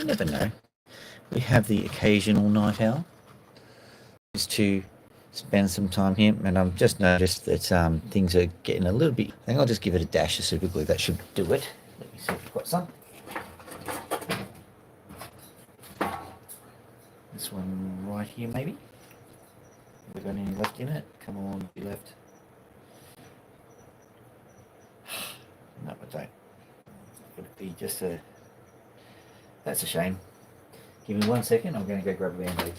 You never know. We have the occasional night owl is to spend some time here, and I've just noticed that things are getting a little bit. I think I'll just give it a dash of super glue. That should do it. Let me see if we've got some. This one right here, maybe. Have we got any left in it? Come on, be left. No, I don't. It would be just a. That's a shame. Give me 1 second. I'm going to go grab a band-aid.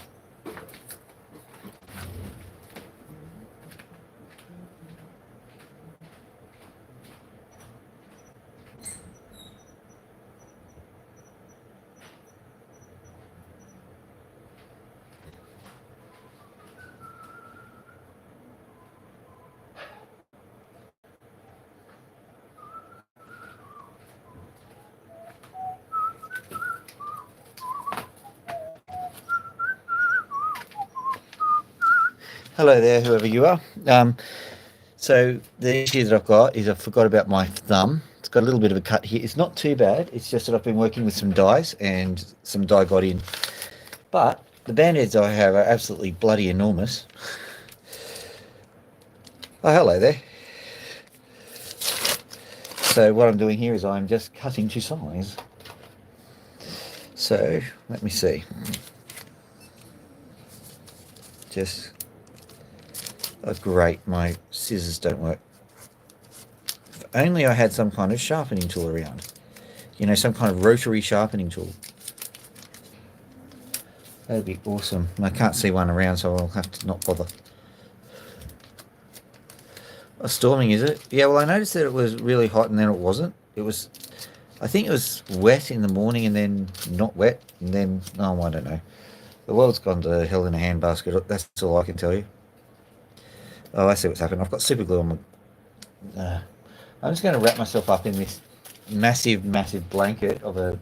Hello there, whoever you are. So the issue that I've got is I forgot about my thumb. It's got a little bit of a cut here. It's not too bad. It's just that I've been working with some dyes and some dye got in. But the band-aids I have are absolutely bloody enormous. Oh, hello there. So what I'm doing here is I'm just cutting to size. So let me see. Just... Oh, great, my scissors don't work. If only I had some kind of sharpening tool around. You know, some kind of rotary sharpening tool. That'd be awesome. I can't see one around, so I'll have to not bother. Oh, storming, is it? Yeah, well, I noticed that it was really hot and then it wasn't. It was... I think it was wet in the morning and then not wet. And then... Oh, I don't know. The world's gone to hell in a handbasket. That's all I can tell you. Oh, I see what's happened. I've got super glue on my... I'm just going to wrap myself up in this massive, massive blanket of a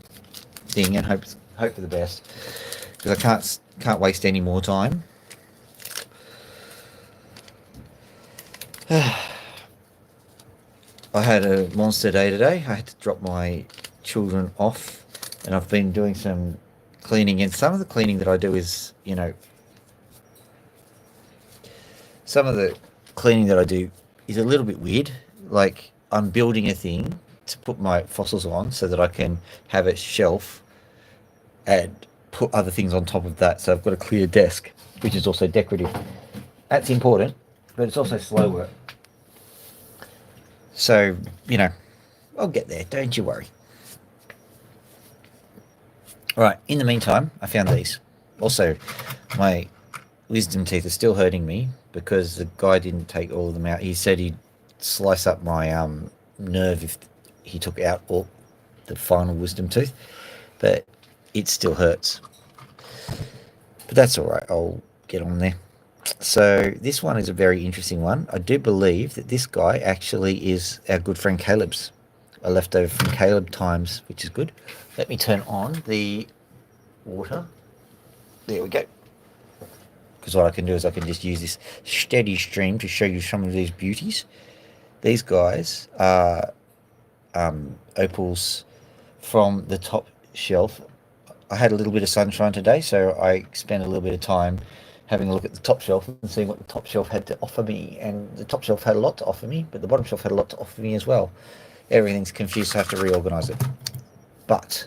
thing and hope for the best. Because I can't waste any more time. I had a monster day today. I had to drop my children off. And I've been doing some cleaning. And some of the cleaning that I do is, you know... Some of the cleaning that I do is a little bit weird. Like, I'm building a thing to put my fossils on so that I can have a shelf and put other things on top of that. So I've got a clear desk, which is also decorative. That's important, but it's also slow work. So, you know, I'll get there. Don't you worry. All right. In the meantime, I found these. Also, my wisdom teeth are still hurting me because the guy didn't take all of them out. He said he'd slice up my nerve if he took out all the final wisdom tooth, but it still hurts. But that's all right. I'll get on there. So this one is a very interesting one. I do believe that this guy actually is our good friend Caleb's. A leftover from Caleb times, which is good. Let me turn on the water. There we go. Because what I can do is I can just use this steady stream to show you some of these beauties. These guys are opals from the top shelf. I had a little bit of sunshine today, so I spent a little bit of time having a look at the top shelf and seeing what the top shelf had to offer me. And the top shelf had a lot to offer me, but the bottom shelf had a lot to offer me as well. Everything's confused, so I have to reorganize it. But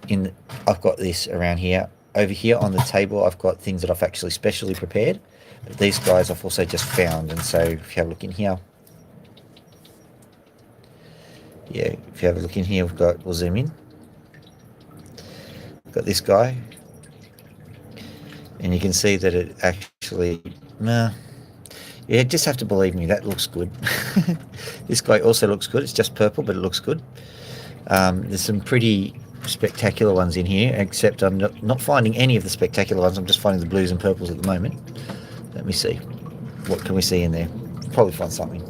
I've got this around here. Over here on the table, I've got things that I've actually specially prepared. But these guys I've also just found. And so if you have a look in here. Yeah, if you have a look in here, we'll zoom in. We've got this guy. And you can see that it actually... yeah, just have to believe me, that looks good. This guy also looks good. It's just purple, but it looks good. There's some pretty spectacular ones in here, except I'm not finding any of the spectacular ones. I'm just finding the blues and purples at the moment. Let me see. What can we see in there? Probably find something.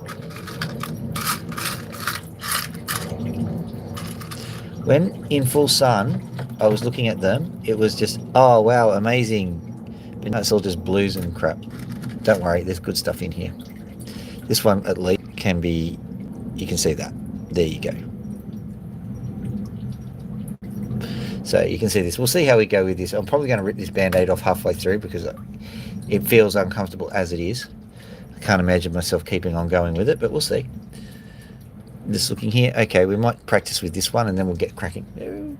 When in full sun, I was looking at them. It was just, oh, wow, amazing. But now it's all just blues and crap. Don't worry, there's good stuff in here. This one, at least, can be... You can see that. There you go. So you can see this. We'll see how we go with this. I'm probably going to rip this band-aid off halfway through because it feels uncomfortable as it is. I can't imagine myself keeping on going with it, but we'll see. Just looking here. Okay, we might practice with this one and then we'll get cracking.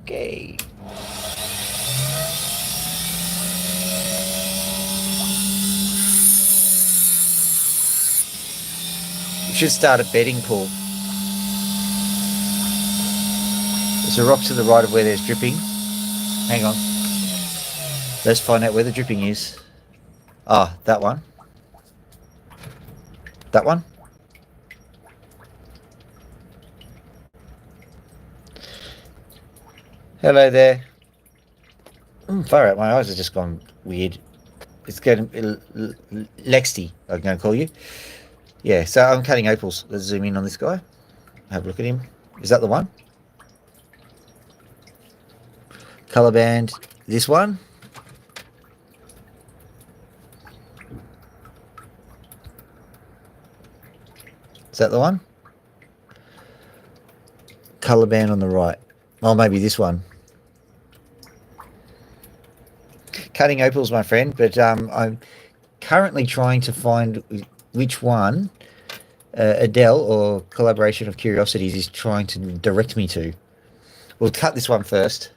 Okay. You should start a bedding pool. There's a rock to the right of where there's dripping. Hang on. Let's find out where the dripping is. Ah, that one. That one. Hello there. Far out, my eyes have just gone weird. It's getting Lexty, I'm going to call you. Yeah, so I'm cutting opals. Let's zoom in on this guy. Have a look at him. Is that the one? Color band. This one. Is that the one? Color band on the right. Oh, maybe this one. Cutting opals, my friend, but I'm currently trying to find which one Adele or Collaboration of Curiosities is trying to direct me to. We'll cut this one first.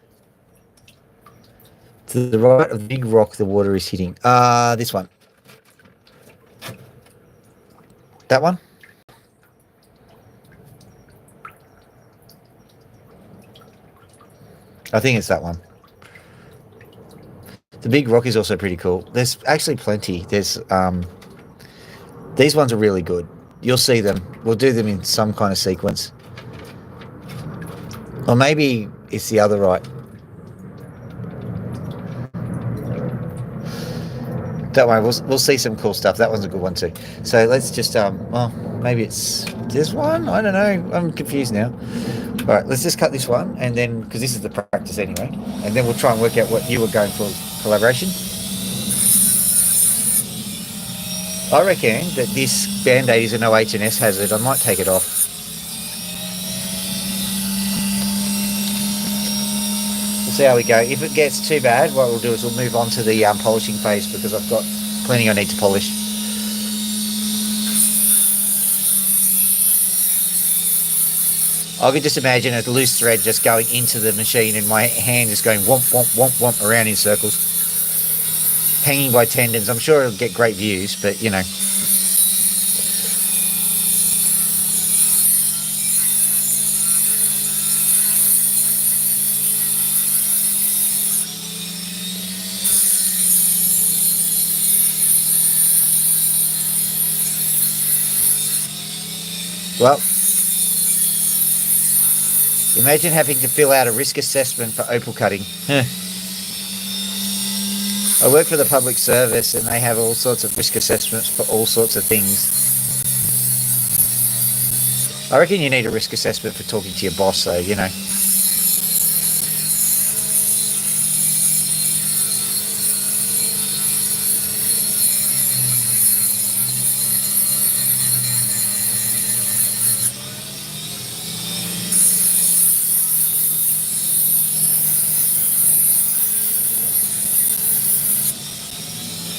To the right of the big rock the water is hitting. This one. That one? I think it's that one. The big rock is also pretty cool. There's actually plenty. There's these ones are really good. You'll see them. We'll do them in some kind of sequence. Or maybe it's the other right. Don't worry, we'll see some cool stuff. That one's a good one too. So let's just well, maybe it's this one. I don't know. I'm confused now. All right, let's just cut this one, and then because this is the practice anyway, and then we'll try and work out what you were going for collaboration. I reckon that this band-aid is an OH&S hazard. I might take it off. We'll see how we go. If it gets too bad, what we'll do is we'll move on to the polishing phase because I've got plenty I need to polish. I could just imagine a loose thread just going into the machine and my hand just going womp, womp, womp, womp around in circles. Hanging by tendons. I'm sure it'll get great views, but you know. Well, imagine having to fill out a risk assessment for opal cutting. I work for the public service and they have all sorts of risk assessments for all sorts of things. I reckon you need a risk assessment for talking to your boss though, you know.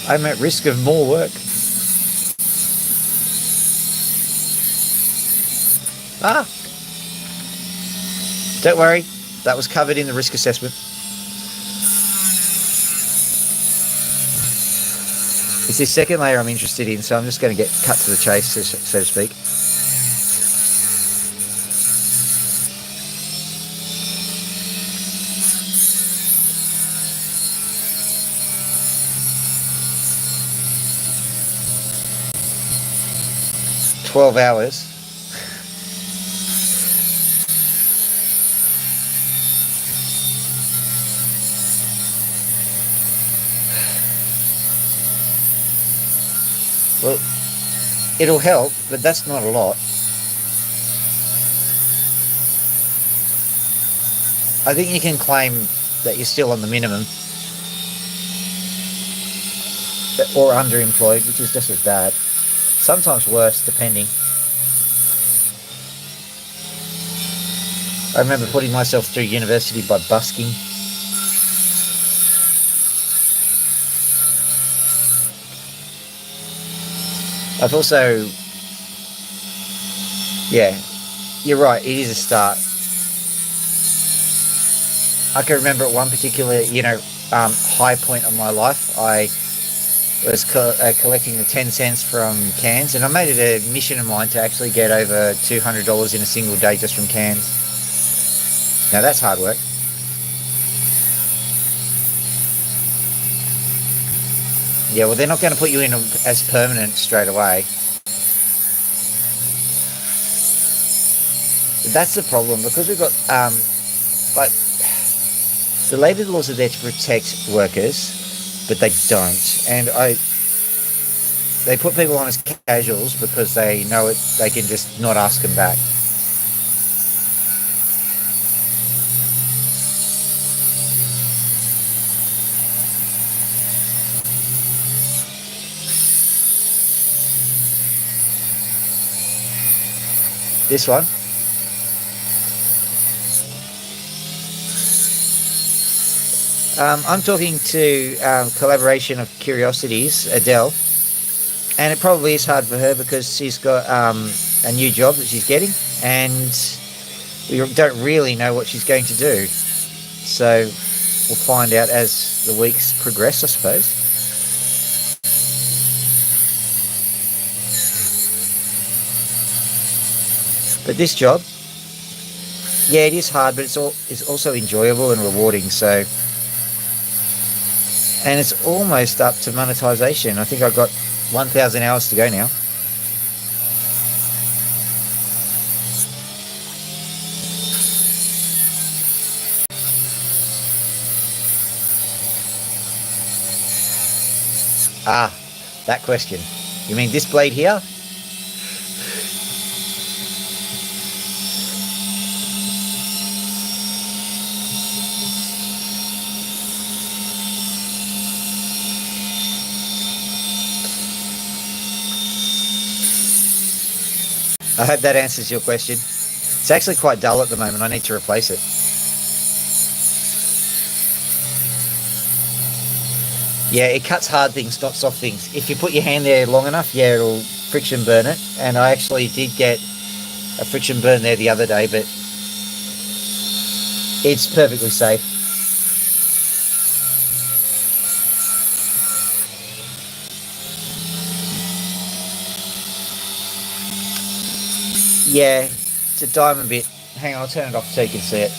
I'm at risk of more work. Don't worry, that was covered in the risk assessment. It's this second layer I'm interested in, so I'm just going to get cut to the chase, so to speak. $12. Well, it'll help, but that's not a lot. I think you can claim that you're still on the minimum or underemployed, which is just as bad. Sometimes worse, depending. I remember putting myself through university by busking. I've also, yeah, you're right. It is a start. I can remember at one particular, high point of my life, I was collecting the 10 cents from cans, and I made it a mission of mine to actually get over $200 in a single day just from cans. Now that's hard work. Yeah, well, they're not going to put you in as permanent straight away. That's the problem, because we've got, like, the labour laws are there to protect workers, but they don't. And they put people on as casuals because they know it. They can just not ask them back. This one. I'm talking to Collaboration of Curiosities, Adele, and it probably is hard for her because she's got a new job that she's getting, and we don't really know what she's going to do. So we'll find out as the weeks progress, I suppose. But this job, yeah, it is hard, but it's also enjoyable and rewarding. So, and it's almost up to monetization. I think I've got 1,000 hours to go now. Ah, that question. You mean this blade here? I hope that answers your question. It's actually quite dull at the moment. I need to replace it. Yeah, it cuts hard things, not soft things. If you put your hand there long enough, yeah, it'll friction burn it. And I actually did get a friction burn there the other day, but it's perfectly safe. Yeah, it's a diamond bit. Hang on, I'll turn it off so you can see it.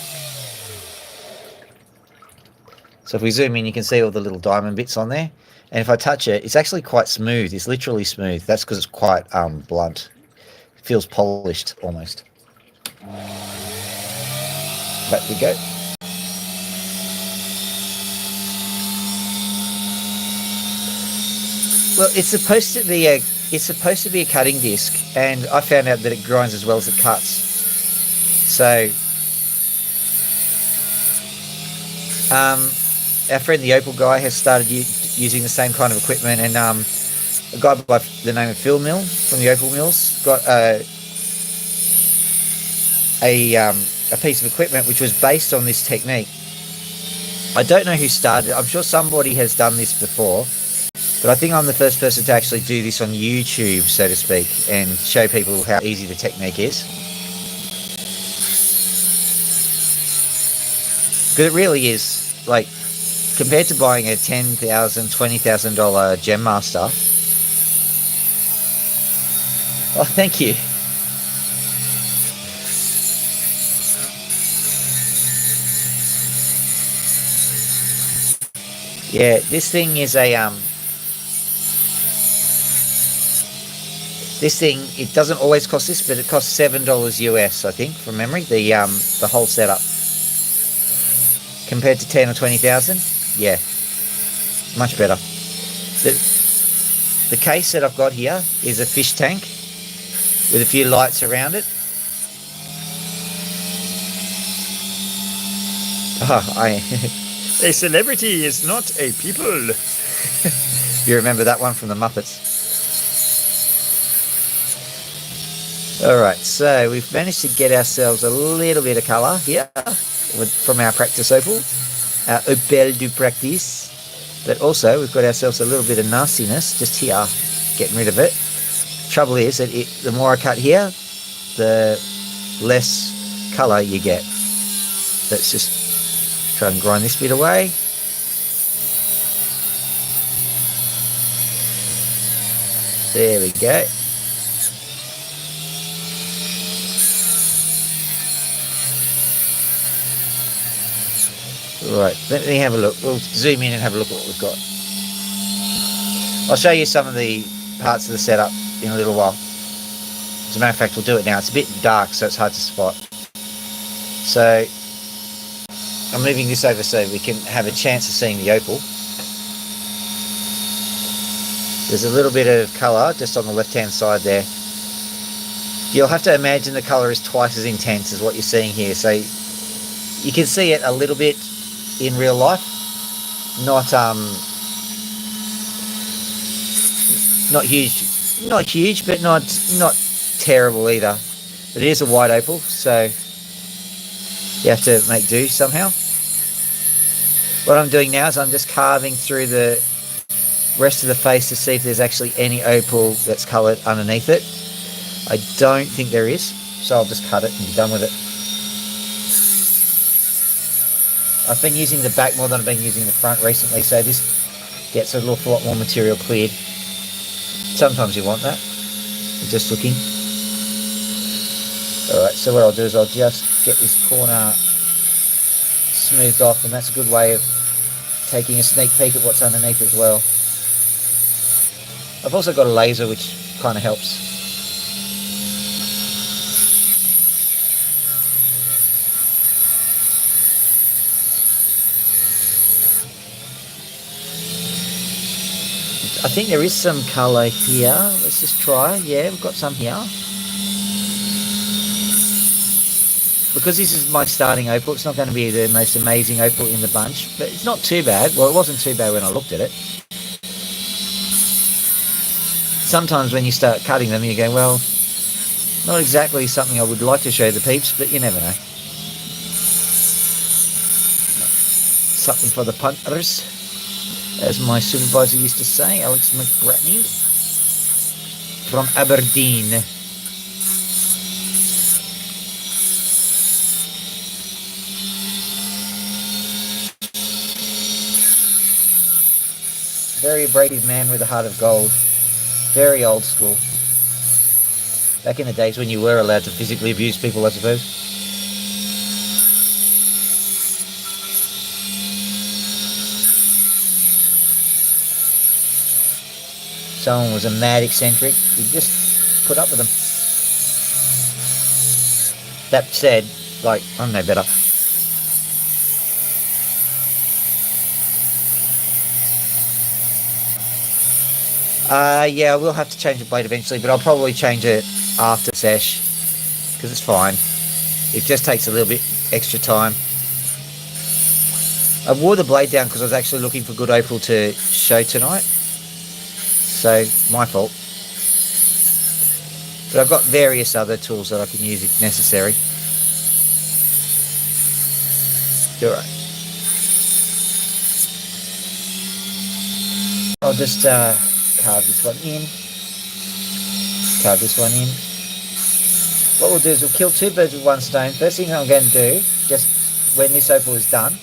So if we zoom in, you can see all the little diamond bits on there. And if I touch it, it's actually quite smooth. It's literally smooth. That's because it's quite blunt. It feels polished almost. Back we go. Well, it's supposed to be a cutting disc, and I found out that it grinds as well as it cuts. So, our friend the Opal guy has started using the same kind of equipment, and a guy by the name of Phil Mill from the Opal Mills got a piece of equipment which was based on this technique. I don't know who started it. I'm sure somebody has done this before, but I think I'm the first person to actually do this on YouTube, so to speak, and show people how easy the technique is. Because it really is, like, compared to buying a $10,000, $20,000 Gem Master. Oh, thank you. Yeah, this thing is this thing, it doesn't always cost this, but it costs $7 US, I think, from memory, the whole setup. Compared to 10 or 20,000, yeah, much better. The case that I've got here is a fish tank with a few lights around it. A celebrity is not a people. You remember that one from the Muppets? Alright, so we've managed to get ourselves a little bit of colour here from our practice opal, our Opal du practice, but also we've got ourselves a little bit of nastiness just here, getting rid of it. trouble is that the more I cut here, the less colour you get. Let's just try and grind this bit away. There we go. Right, let me have a look. We'll zoom in and have a look at what we've got. I'll show you some of the parts of the setup in a little while. As a matter of fact, we'll do it now. It's a bit dark, so it's hard to spot. So I'm moving this over so we can have a chance of seeing the opal. There's a little bit of colour just on the left-hand side there. You'll have to imagine the colour is twice as intense as what you're seeing here. So you can see it a little bit in real life. Not huge, but not terrible either. But it is a white opal, so you have to make do somehow. What I'm doing now is I'm just carving through the rest of the face to see if there's actually any opal that's coloured underneath it. I don't think there is, so I'll just cut it and be done with it. I've been using the back more than I've been using the front recently, so this gets a little lot more material cleared. Sometimes you want that. I'm just looking. Alright, so what I'll do is I'll just get this corner smoothed off, and that's a good way of taking a sneak peek at what's underneath as well. I've also got a laser which kind of helps. I think there is some colour here. Let's just try. Yeah, we've got some here. Because this is my starting opal, it's not going to be the most amazing opal in the bunch, but it's not too bad. Well, it wasn't too bad when I looked at it. Sometimes when you start cutting them, you go, well, not exactly something I would like to show the peeps, but you never know. Something for the punters, as my supervisor used to say, Alex McBratney from Aberdeen. Very brave man with a heart of gold. Very old school. Back in the days when you were allowed to physically abuse people, I suppose. Someone was a mad eccentric, you just put up with them. That said, like, I'm no better. Yeah, I will have to change the blade eventually, but I'll probably change it after sesh, because it's fine. It just takes a little bit extra time. I wore the blade down because I was actually looking for good opal to show tonight. So, my fault. But I've got various other tools that I can use if necessary. Alright. I'll just carve this one in. Carve this one in. What we'll do is we'll kill two birds with one stone. First thing I'm going to do, just when this opal is done,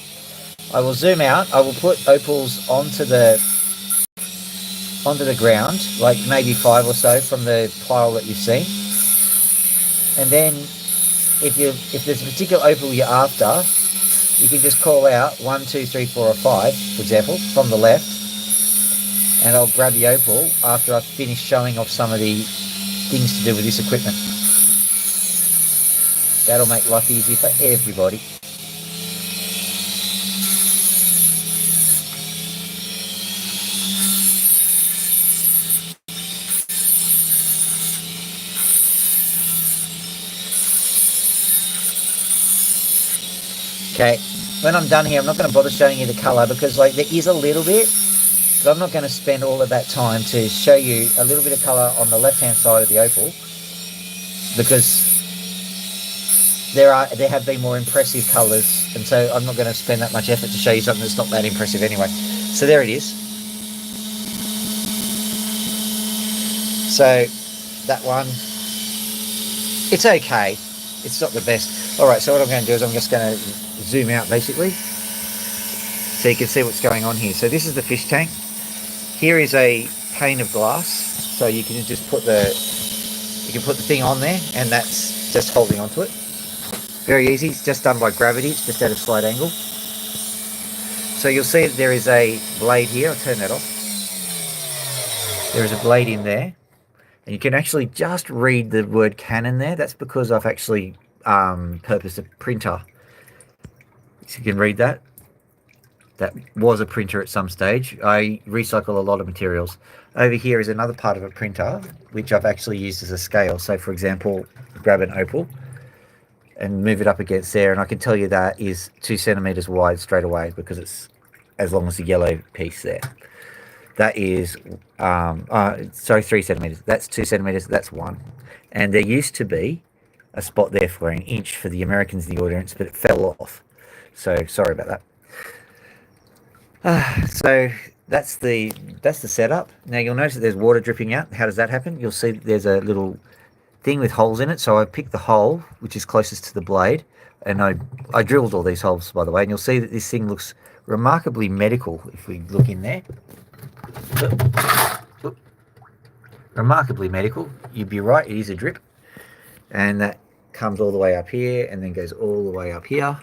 I will zoom out. I will put opals onto the ground, like maybe 5 or so from the pile that you've seen. And then if there's a particular opal you're after, you can just call out 1, 2, 3, 4 or 5, for example, from the left, and I'll grab the opal after I've finished showing off some of the things to do with this equipment. That'll make life easier for everybody. Okay, when I'm done here, I'm not going to bother showing you the colour because, like, there is a little bit, but I'm not going to spend all of that time to show you a little bit of colour on the left-hand side of the opal, because there have been more impressive colours, and so I'm not going to spend that much effort to show you something that's not that impressive anyway. So there it is. So that one, it's okay. It's not the best. All right, so what I'm going to do is I'm just going to zoom out basically so you can see what's going on here. So this is the fish tank. Here is a pane of glass, so you can just put the thing on there, and that's just holding onto it. Very easy. It's just done by gravity. It's just at a slight angle. So you'll see that there is a blade here. I'll turn that off. There is a blade in there, and you can actually just read the word Canon there. That's because I've actually purposed a printer. So you can read that. That was a printer at some stage. I recycle a lot of materials. Over here is another part of a printer, which I've actually used as a scale. So for example, grab an opal and move it up against there, and I can tell you that is 2 centimeters wide straight away because it's as long as the yellow piece there. That is, 3 centimeters. That's 2 centimeters. That's 1. And there used to be a spot there for an inch for the Americans in the audience, but it fell off. So sorry about that. So that's the setup. Now you'll notice that there's water dripping out. How does that happen? You'll see there's a little thing with holes in it. So I picked the hole which is closest to the blade, and I drilled all these holes, by the way, and you'll see that this thing looks remarkably medical if we look in there. Remarkably medical. You'd be right, it is a drip, and that comes all the way up here and then goes all the way up here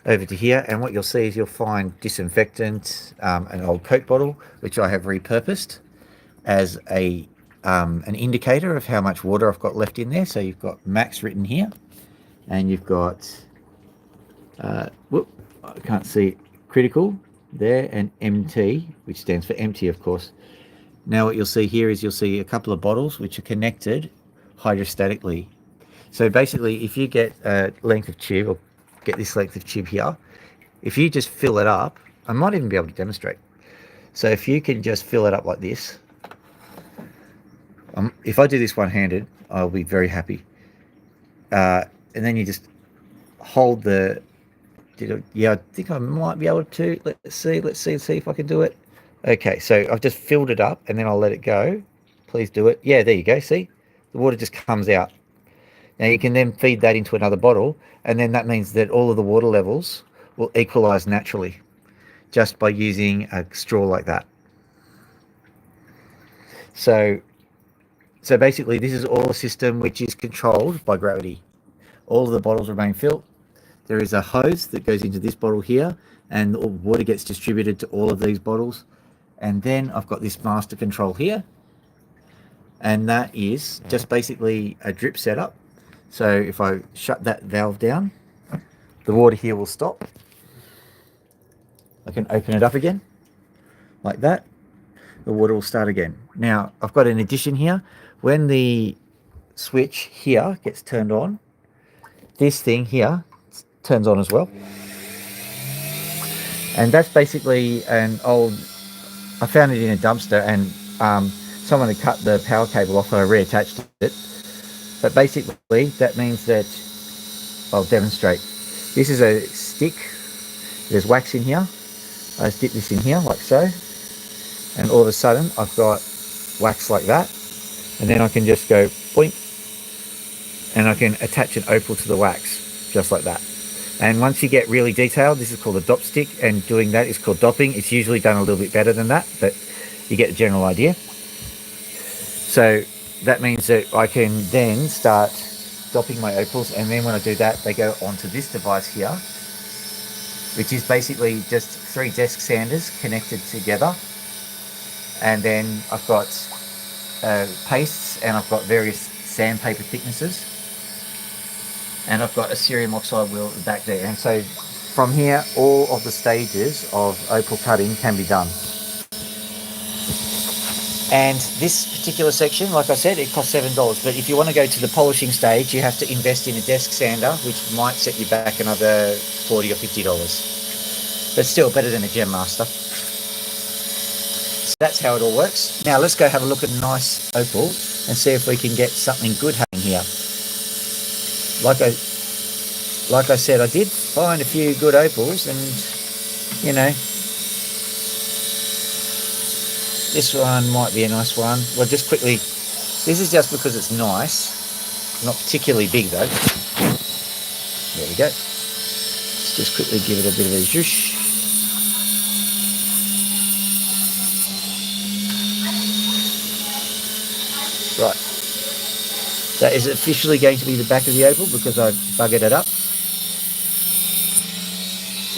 over to here. And what you'll see is you'll find disinfectant, an old Coke bottle which I have repurposed as a an indicator of how much water I've got left in there. So you've got max written here, and you've got I can't see it, critical there, and MT, which stands for empty, of course. Now what you'll see here is you'll see a couple of bottles which are connected hydrostatically. So basically, if you get a length of tube, or get this length of tube here, if you just fill it up, I might even be able to demonstrate. So if you can just fill it up like this, if I do this one-handed, I'll be very happy. And then you just hold the, yeah, I think I might be able to. Let's see if I can do it. Okay, so I've just filled it up, and then I'll let it go. Please do it. Yeah, there you go. See, the water just comes out. Now you can then feed that into another bottle, and then that means that all of the water levels will equalize naturally just by using a straw like that. So basically, this is all a system which is controlled by gravity. All of the bottles remain filled. There is a hose that goes into this bottle here, and the water gets distributed to all of these bottles. And then I've got this master control here, and that is just basically a drip setup. So if I shut that valve down, the water here will stop. I can open it up again like that. The water will start again. Now I've got an addition here. When the switch here gets turned on, this thing here turns on as well. And that's basically an old, I found it in a dumpster, and someone had cut the power cable off and I reattached it. But basically that means that, I'll demonstrate. This is a stick. There's wax in here. I just dip this in here like so, and all of a sudden I've got wax like that, and then I can just go boink, and I can attach an opal to the wax just like that. And once you get really detailed, this is called a dop stick, and doing that is called dopping. It's usually done a little bit better than that, but you get the general idea. So that means that I can then start dopping my opals, and then when I do that, they go onto this device here, which is basically just 3 desk sanders connected together. And then I've got pastes, and I've got various sandpaper thicknesses, and I've got a cerium oxide wheel at the back there. And so from here, all of the stages of opal cutting can be done. And this particular section, like I said, it costs $7. But if you want to go to the polishing stage, you have to invest in a desk sander, which might set you back another $40 or $50. But still better than a Gem Master. So that's how it all works. Now let's go have a look at a nice opal and see if we can get something good happening here. Like I said, I did find a few good opals, and you know, this one might be a nice one. We'll just quickly This is just because it's nice. Not particularly big though. There we go. Let's just quickly give it a bit of a zhoosh. Right. That is officially going to be the back of the opal because I buggered it up.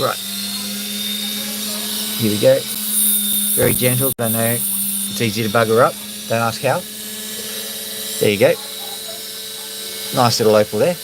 Right. Here we go. Very gentle. I know it's easy to bugger up. Don't ask how. There you go. Nice little opal there.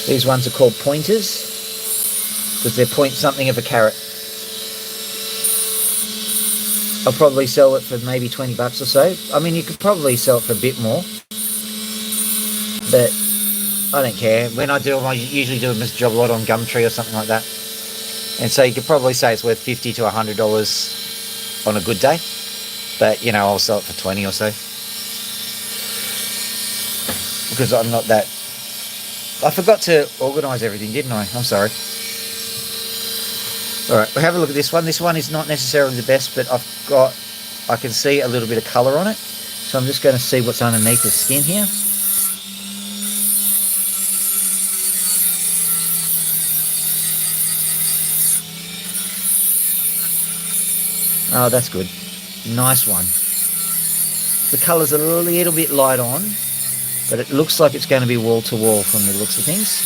These ones are called pointers because they point something of a carat. I'll probably sell it for maybe 20 bucks or so. I mean, you could probably sell it for a bit more, but I don't care. When I do them, I usually do them as a job lot on Gumtree or something like that. And so you could probably say it's worth $50 to $100 on a good day. But, you know, I'll sell it for 20 or so. Because I'm not that... I forgot to organise everything, didn't I? I'm sorry. Alright, we'll have a look at this one. This one is not necessarily the best, but I can see a little bit of colour on it. So I'm just going to see what's underneath the skin here. Oh, that's good. Nice one. The colour's a little bit light on, but it looks like it's going to be wall-to-wall from the looks of things.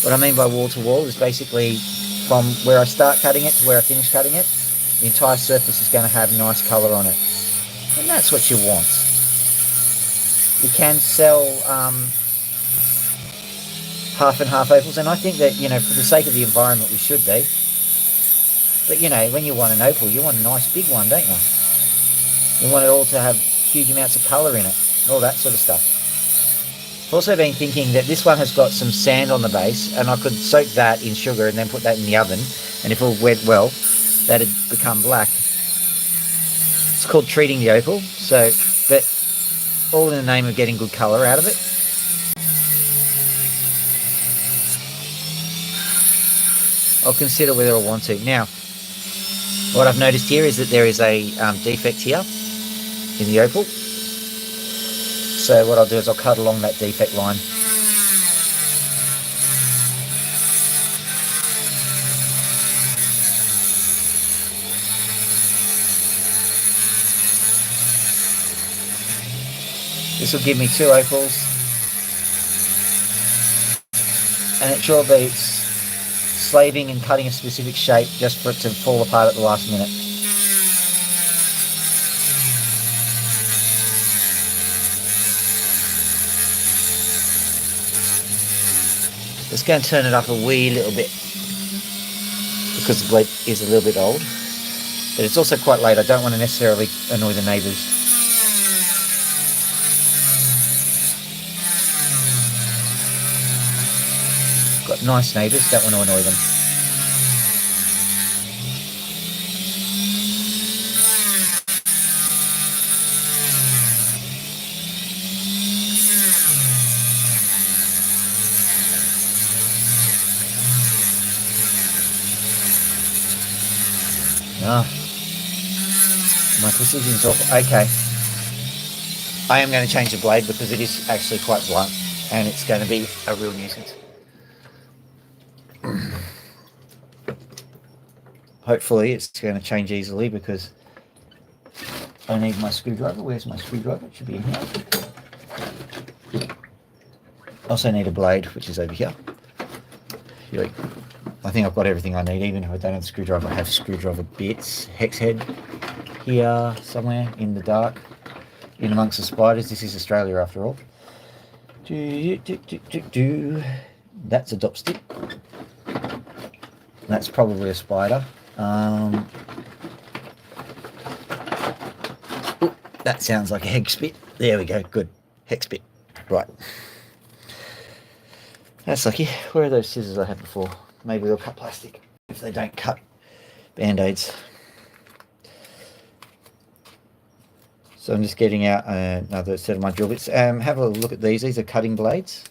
What I mean by wall-to-wall is basically from where I start cutting it to where I finish cutting it, the entire surface is going to have nice colour on it. And that's what you want. You can sell half and half opals, and I think that, you know, for the sake of the environment, we should be. But, you know, when you want an opal, you want a nice big one, don't you? You want it all to have huge amounts of colour in it, all that sort of stuff. I've also been thinking that this one has got some sand on the base, and I could soak that in sugar and then put that in the oven, and if it all went well, that'd become black. It's called treating the opal, so, but all in the name of getting good colour out of it. I'll consider whether I want to. Now, what I've noticed here is that there is a defect here in the opal. So what I'll do is I'll cut along that defect line. This will give me 2 opals, and it sure beats slaving and cutting a specific shape just for it to fall apart at the last minute. Just going to turn it up a wee little bit because the blade is a little bit old, but it's also quite late. I don't want to necessarily annoy the neighbours. Got nice neighbours, don't want to annoy them. Ah, my precision's awful. Okay. I am going to change the blade because it is actually quite blunt and it's going to be a real nuisance. Hopefully it's going to change easily because I need my screwdriver. Where's my screwdriver? It should be in here. Also need a blade, which is over here. I think I've got everything I need, even if I don't have a screwdriver. I have screwdriver bits, hex head here somewhere in the dark, in amongst the spiders. This is Australia after all. That's a dopstick. That's probably a spider. Ooh, that sounds like a hex bit. There we go, good. Hex bit. Right. That's lucky. Where are those scissors I had before? Maybe they'll cut plastic if they don't cut band-aids. So I'm just getting out another set of my drill bits. Have a look at these. These are cutting blades.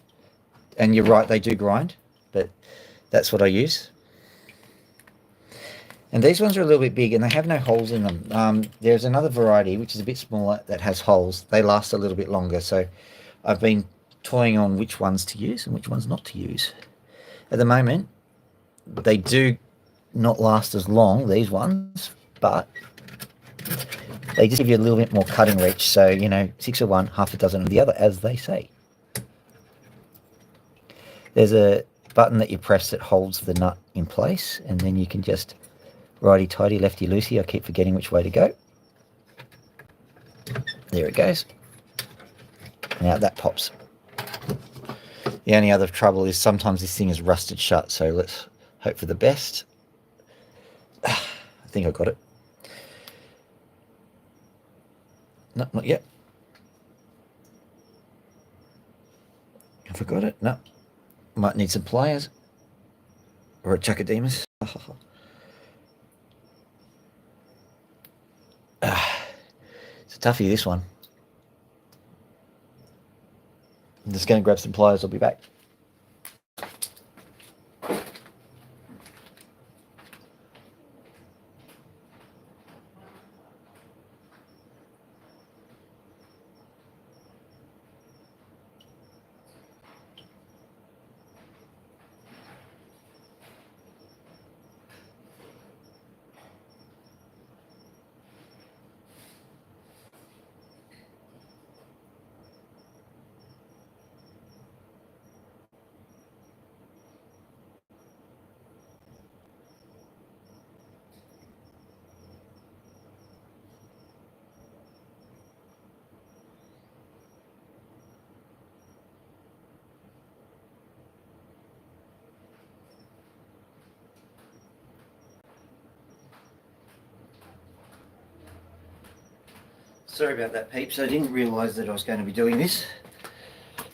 And you're right, they do grind, but that's what I use. And these ones are a little bit big and they have no holes in them. There's another variety which is a bit smaller that has holes. They last a little bit longer, so I've been toying on which ones to use and which ones not to use. At the moment, they do not last as long, these ones, but they just give you a little bit more cutting reach. So, you know, 6 of one, half a dozen of the other, as they say. There's a button that you press that holds the nut in place, and then you can just righty-tighty, lefty-loosey. I keep forgetting which way to go. There it goes. Now that pops. The only other trouble is sometimes this thing is rusted shut, so let's hope for the best. I think I got it. No, not yet. Have I got it? No. Might need some pliers. Or a Chuckademus. It's a toughie, this one. I'm just going to grab some pliers. I'll be back. Sorry about that, peeps. I didn't realise that I was going to be doing this.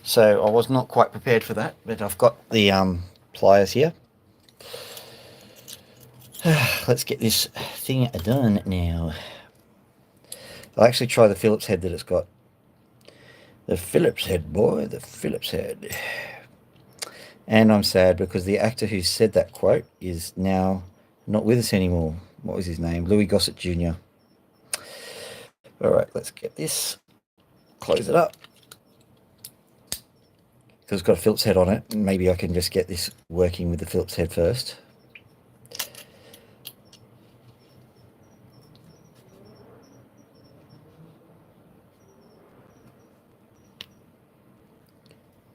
So I was not quite prepared for that, but I've got the pliers here. Let's get this thing done now. I'll actually try the Phillips head that it's got. The Phillips head, boy, the Phillips head. And I'm sad because the actor who said that quote is now not with us anymore. What was his name? Louis Gossett Jr. All right, let's get this. Close it up. Because it's got a Phillips head on it. Maybe I can just get this working with the Phillips head first.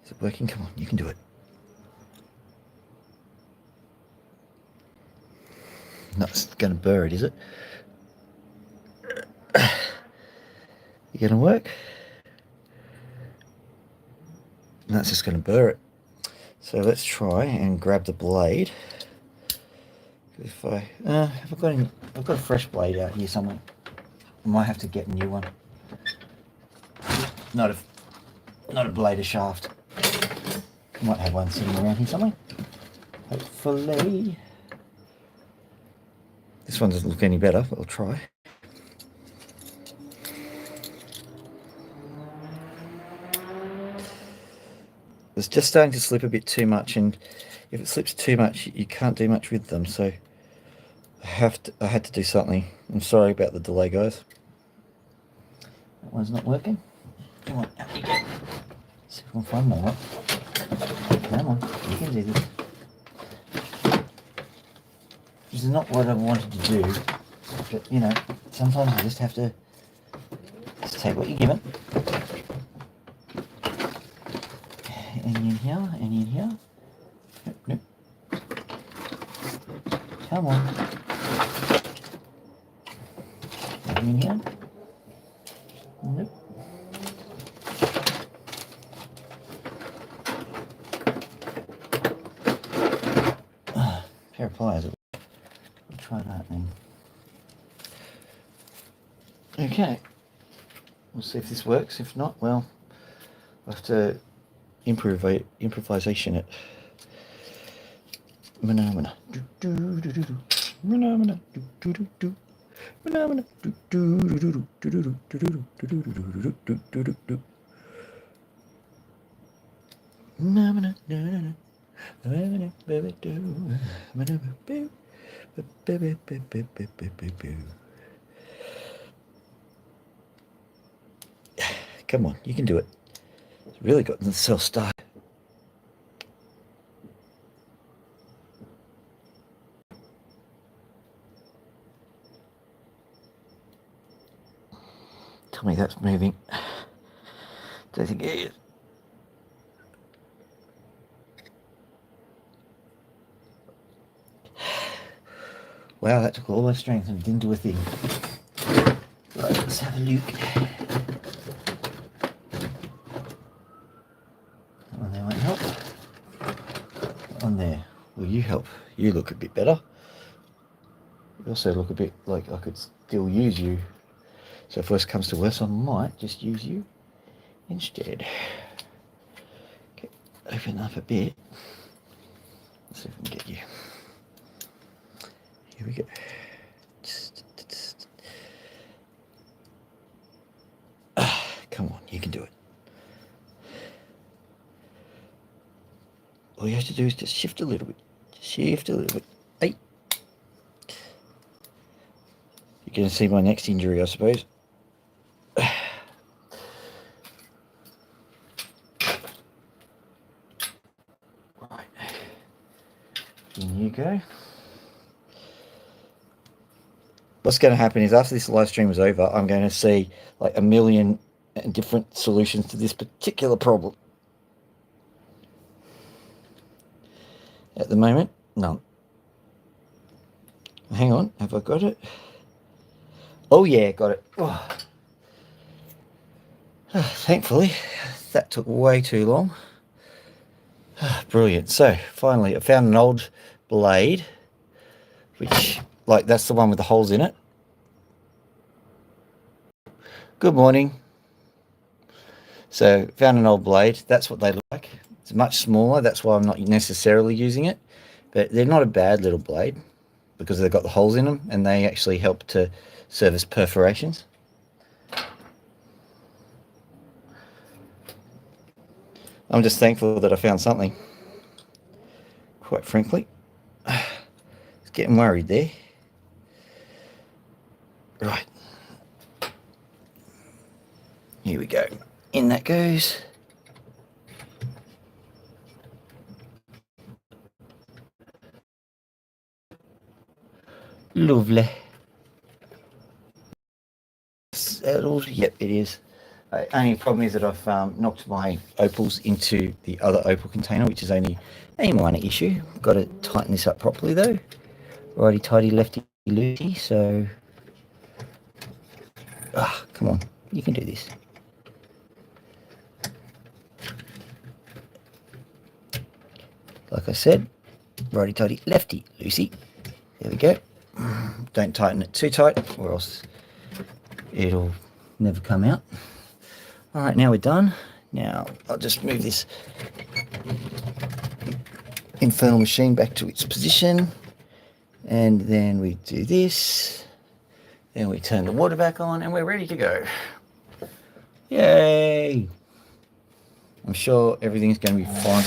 Is it working? Come on, you can do it. Not going to burr it, is it? You going to work? That's just going to burr it. So let's try and grab the blade. If I I've got a fresh blade out here somewhere. I might have to get a new one. Not a blade, a shaft. Might have one sitting around here somewhere. Hopefully. This one doesn't look any better, but I'll try. It's just starting to slip a bit too much, and if it slips too much, you can't do much with them. So I had to do something. I'm sorry about the delay, guys. That one's not working. Come on, out you go. See if I can find more. Come on, you can do this. This is not what I wanted to do, but you know, sometimes you just have to just take what you're given. Any in here, any in here? Nope, nope. Come on. Any in here? Nope. Pair of pliers. We'll try that then. Okay. We'll see if this works. If not, well, I have to improvisation it. Phenomena. Phenomena. Phenomena. Come on, you can do it. It's really got themselves started. Tell me that's moving. Don't think it is. Wow, that took all my strength and didn't do a thing. Right, let's have a look. On there won't help. On there, will you help? You look a bit better. You also look a bit like I could still use you. So if worse comes to worse, I might just use you instead. Okay, open up a bit. Let's see if we can get you. Here we go. Come on, you can do it. All you have to do is just shift a little bit. Shift a little bit. Hey. You're going to see my next injury, I suppose. Right. In you go. What's going to happen is after this live stream is over, I'm going to see like a million different solutions to this particular problem. At the moment, none. Hang on, have I got it? Oh yeah, got it. Oh. Thankfully, that took way too long. Brilliant. So finally, I found an old blade, which, like, that's the one with the holes in it. Good morning. So found an old blade. That's what they look like. It's much smaller. That's why I'm not necessarily using it. But they're not a bad little blade because they've got the holes in them and they actually help to service perforations. I'm just thankful that I found something, quite frankly. I was getting worried there. Right. Here we go. In that goes. Lovely. Yep, it is. Only problem is that I've knocked my opals into the other opal container, which is only a minor issue. Got to tighten this up properly though. Righty tighty, lefty loosey. So, come on, you can do this. Like I said, righty tighty, lefty loosey. There we go. Don't tighten it too tight, or else it'll never come out. All right, now we're done. Now I'll just move this infernal machine back to its position, and then we do this. Then we turn the water back on, and we're ready to go. Yay! I'm sure everything's going to be fine.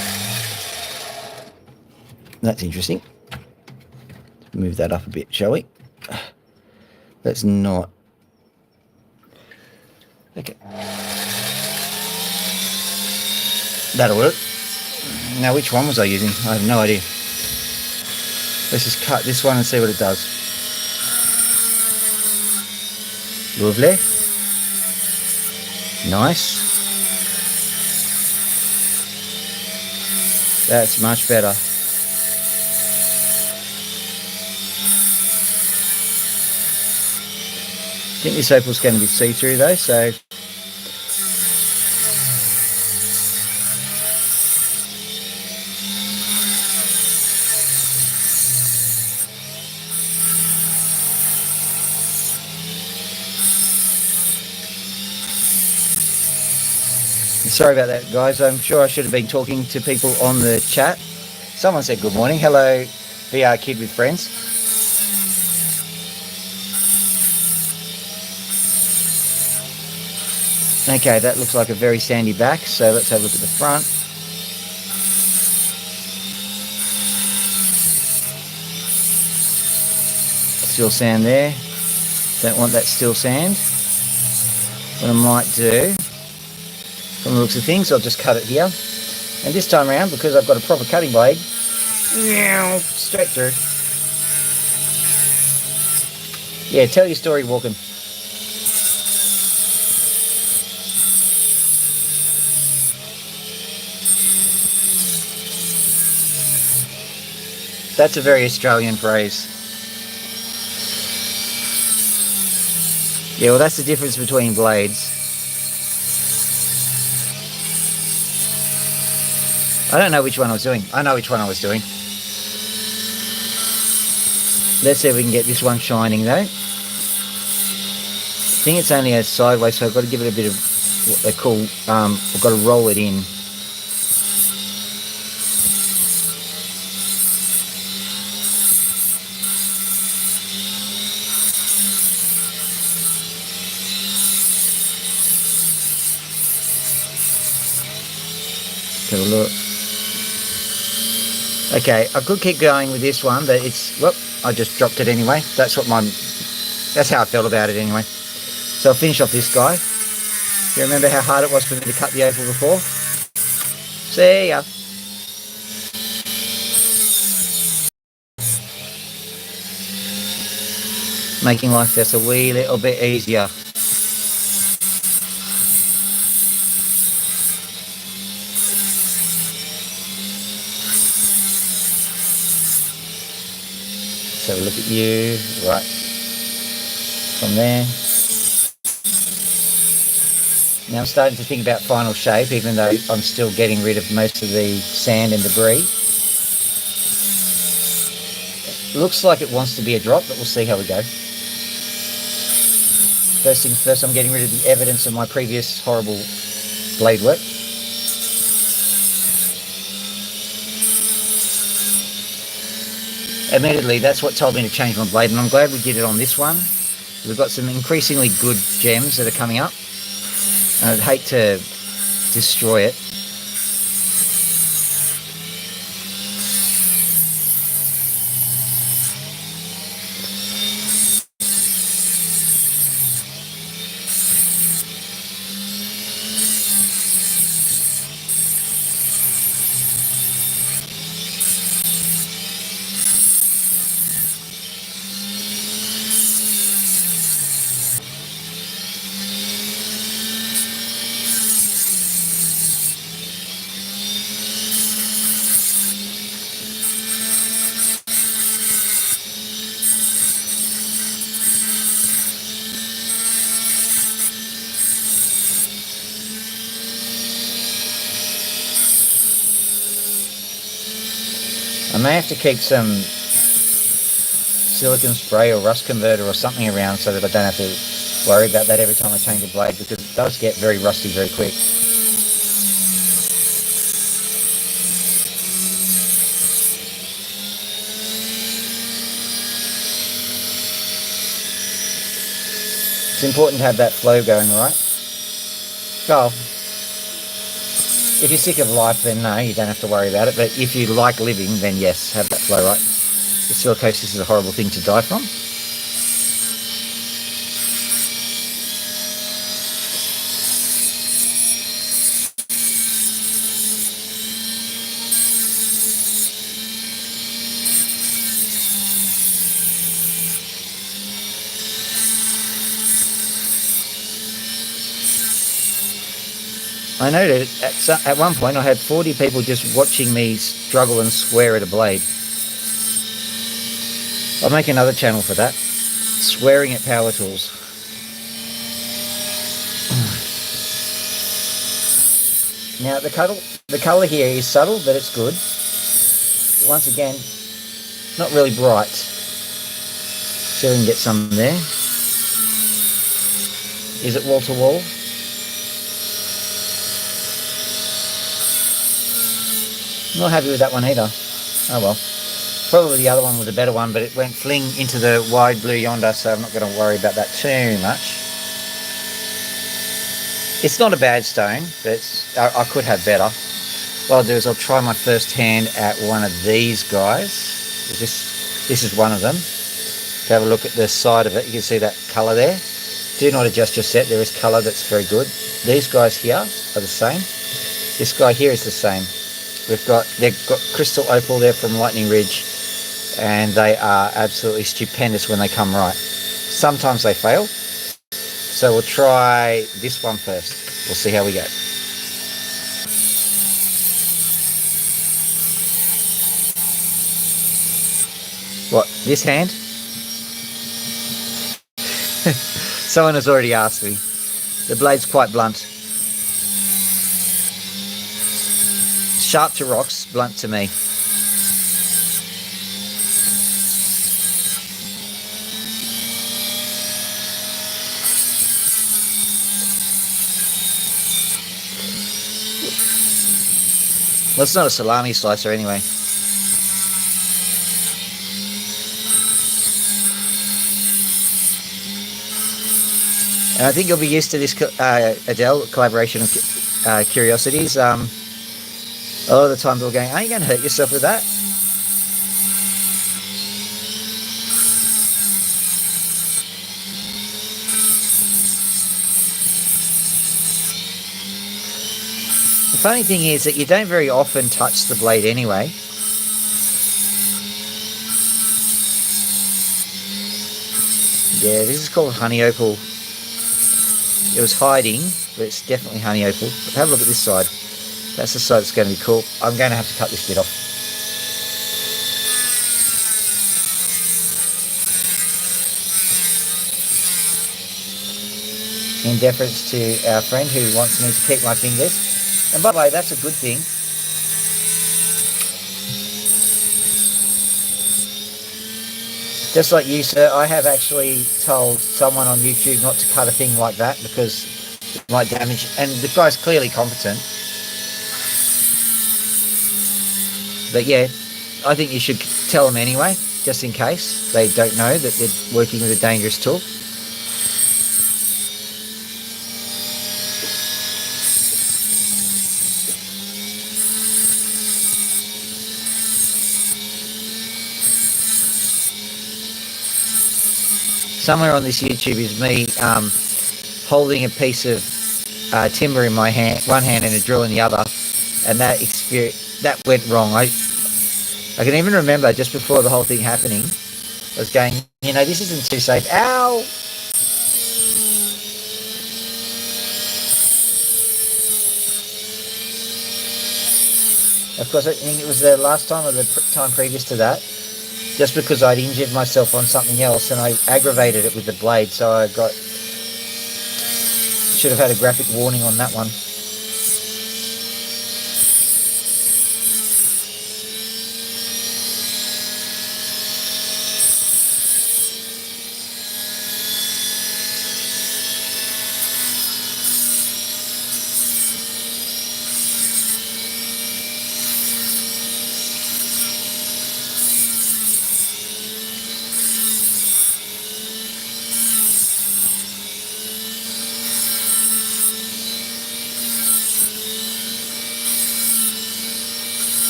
That's interesting. Let's move that up a bit, shall we? Let's not. Okay. That'll work. Now, which one was I using? I have no idea. Let's just cut this one and see what it does. Lovely. Nice. That's much better. I think this opal's going to be see-through though, so Sorry about that, guys. I'm sure I should have been talking to people on the chat. Someone said good morning. Hello, VR Kid with Friends. Okay, that looks like a very sandy back, so let's have a look at the front. Still sand there. Don't want that still sand. What I might do, from the looks of things, I'll just cut it here. And this time around, because I've got a proper cutting blade, straight through. Yeah, tell your story, Walken. That's a very Australian phrase. Yeah, well, that's the difference between blades. I don't know which one I was doing. I know which one I was doing. Let's see if we can get this one shining, though. I think it's only a sideways, so I've got to give it a bit of what they call, I've got to roll it in. Have a look. Okay, I could keep going with this one, but it's, whoop, I just dropped it anyway. That's how I felt about it anyway. So I'll finish off this guy. Do you remember how hard it was for me to cut the opal before? See ya. Making life just a wee little bit easier. So look at you, right, from there. Now I'm starting to think about final shape, even though I'm still getting rid of most of the sand and debris. It looks like it wants to be a drop, but we'll see how we go. First things first, I'm getting rid of the evidence of my previous horrible blade work. Admittedly, that's what told me to change my blade, and I'm glad we did it on this one. We've got some increasingly good gems that are coming up, and I'd hate to destroy it. I may have to keep some silicon spray or rust converter or something around so that I don't have to worry about that every time I change a blade, because it does get very rusty very quick. It's important to have that flow going, right? Well, if you're sick of life, then no, you don't have to worry about it. But if you like living, then yes, have that flow, right? The silicosis is a horrible thing to die from. I noticed at one point I had 40 people just watching me struggle and swear at a blade. I'll make another channel for that. Swearing at power tools. Now the colour here is subtle, but it's good. Once again, not really bright. See if we can get some there. Is it wall to wall? Not happy with that one either. Oh well. Probably the other one was a better one, but it went fling into the wide blue yonder, so I'm not going to worry about that too much. It's not a bad stone, but I could have better. What I'll do is I'll try my first hand at one of these guys. This is one of them. If you have a look at the side of it, you can see that colour there. Do not adjust your set. There is colour that's very good. These guys here are the same. This guy here is the same. They've got crystal opal there from Lightning Ridge, and they are absolutely stupendous when they come right. Sometimes they fail, so we'll try this one first. We'll see how we go. What, this hand? Someone has already asked me. The blade's quite blunt. Sharp to rocks, blunt to me. Well, it's not a salami slicer anyway. And I think you'll be used to this, Adele, collaboration of curiosities. A lot of the time they're going, are you going to hurt yourself with that? The funny thing is that you don't very often touch the blade anyway. Yeah, this is called honey opal. It was hiding, but it's definitely honey opal. But have a look at this side. That's the side that's going to be cool. I'm going to have to cut this bit off. In deference to our friend who wants me to keep my fingers. And by the way, that's a good thing. Just like you, sir, I have actually told someone on YouTube not to cut a thing like that because it might damage, and the guy's clearly competent. But yeah, I think you should tell them anyway, just in case they don't know that they're working with a dangerous tool. Somewhere on this YouTube is me holding a piece of timber in my hand, one hand, and a drill in the other, and that went wrong. I can even remember just before the whole thing happening, I was going, this isn't too safe. Ow! Of course, I think it was the last time or the time previous to that. Just because I'd injured myself on something else and I aggravated it with the blade, so I should have had a graphic warning on that one.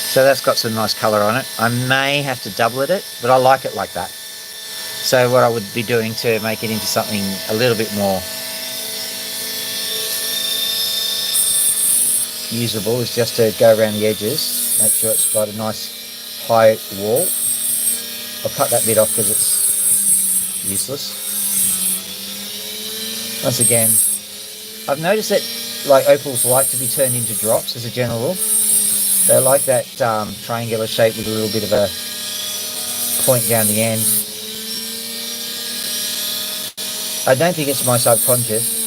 So that's got some nice colour on it. I may have to double it, but I like it like that. So what I would be doing to make it into something a little bit more usable is just to go around the edges, make sure it's got a nice high wall. I'll cut that bit off because it's useless. Once again, I've noticed that opals like to be turned into drops as a general rule. They like that triangular shape with a little bit of a point down the end. I don't think it's my subconscious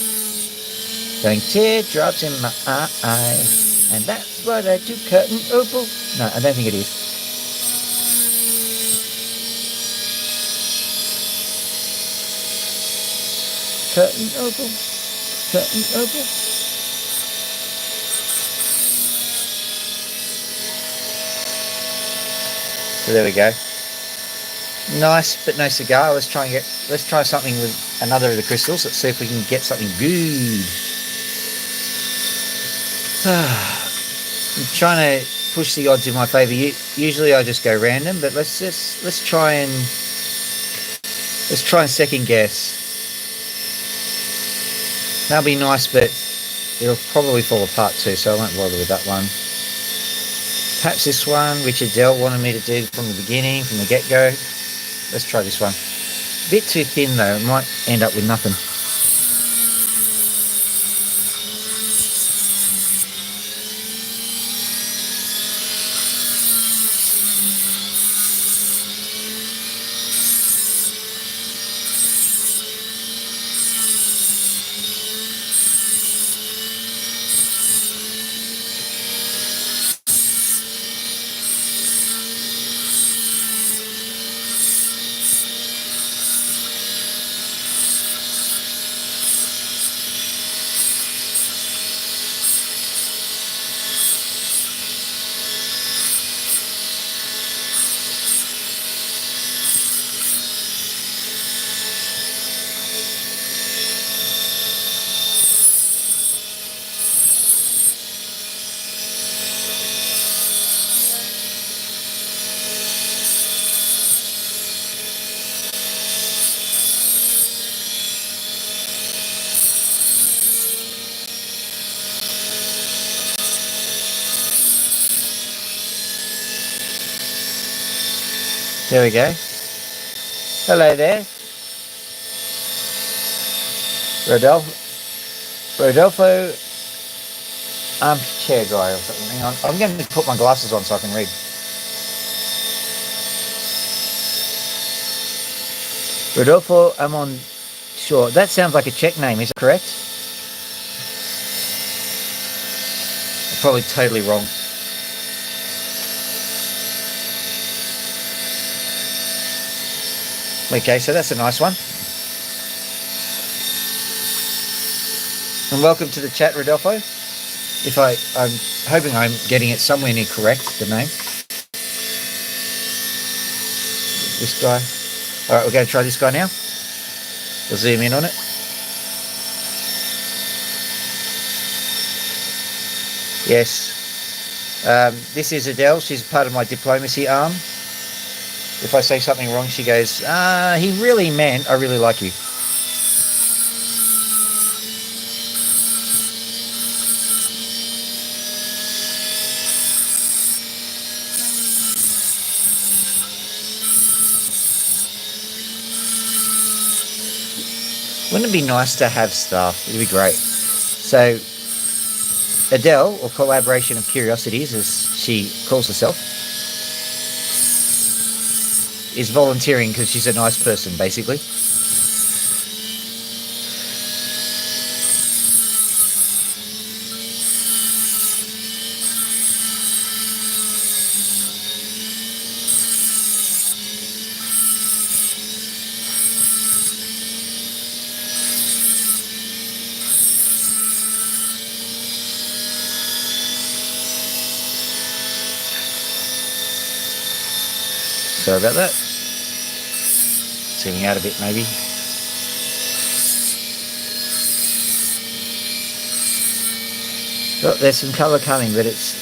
going teardrops in my eyes, and that's what I do cutting opal. No, I don't think it is. Curtain opal. Curtain opal. So there we go. Nice, but no cigar. Let's try something with another of the crystals. Let's see if we can get something good. I'm trying to push the odds in my favour. Usually I just go random, but let's try and second guess. That'll be nice, but it'll probably fall apart too, so I won't bother with that one. Perhaps this one, which Adele wanted me to do from the beginning, from the get-go. Let's try this one. A bit too thin though, it might end up with nothing. There we go. Hello there. Rodolfo armchair guy or something. Hang on. I'm going to put my glasses on so I can read. Rodolfo, I'm on shore. That sounds like a Czech name, is it correct? I'm probably totally wrong. Okay, so that's a nice one. And welcome to the chat, Rodolfo. I'm hoping I'm getting it somewhere near correct, the name. This guy. All right, we're going to try this guy now. We'll zoom in on it. Yes. This is Adele. She's part of my diplomacy arm. If I say something wrong, she goes, he really meant, I really like you. Wouldn't it be nice to have staff? It'd be great. So, Adele, or Collaboration of Curiosities, as she calls herself, is volunteering because she's a nice person, basically. Sorry about that. Zooming out a bit, maybe. Oh, there's some colour coming, but it's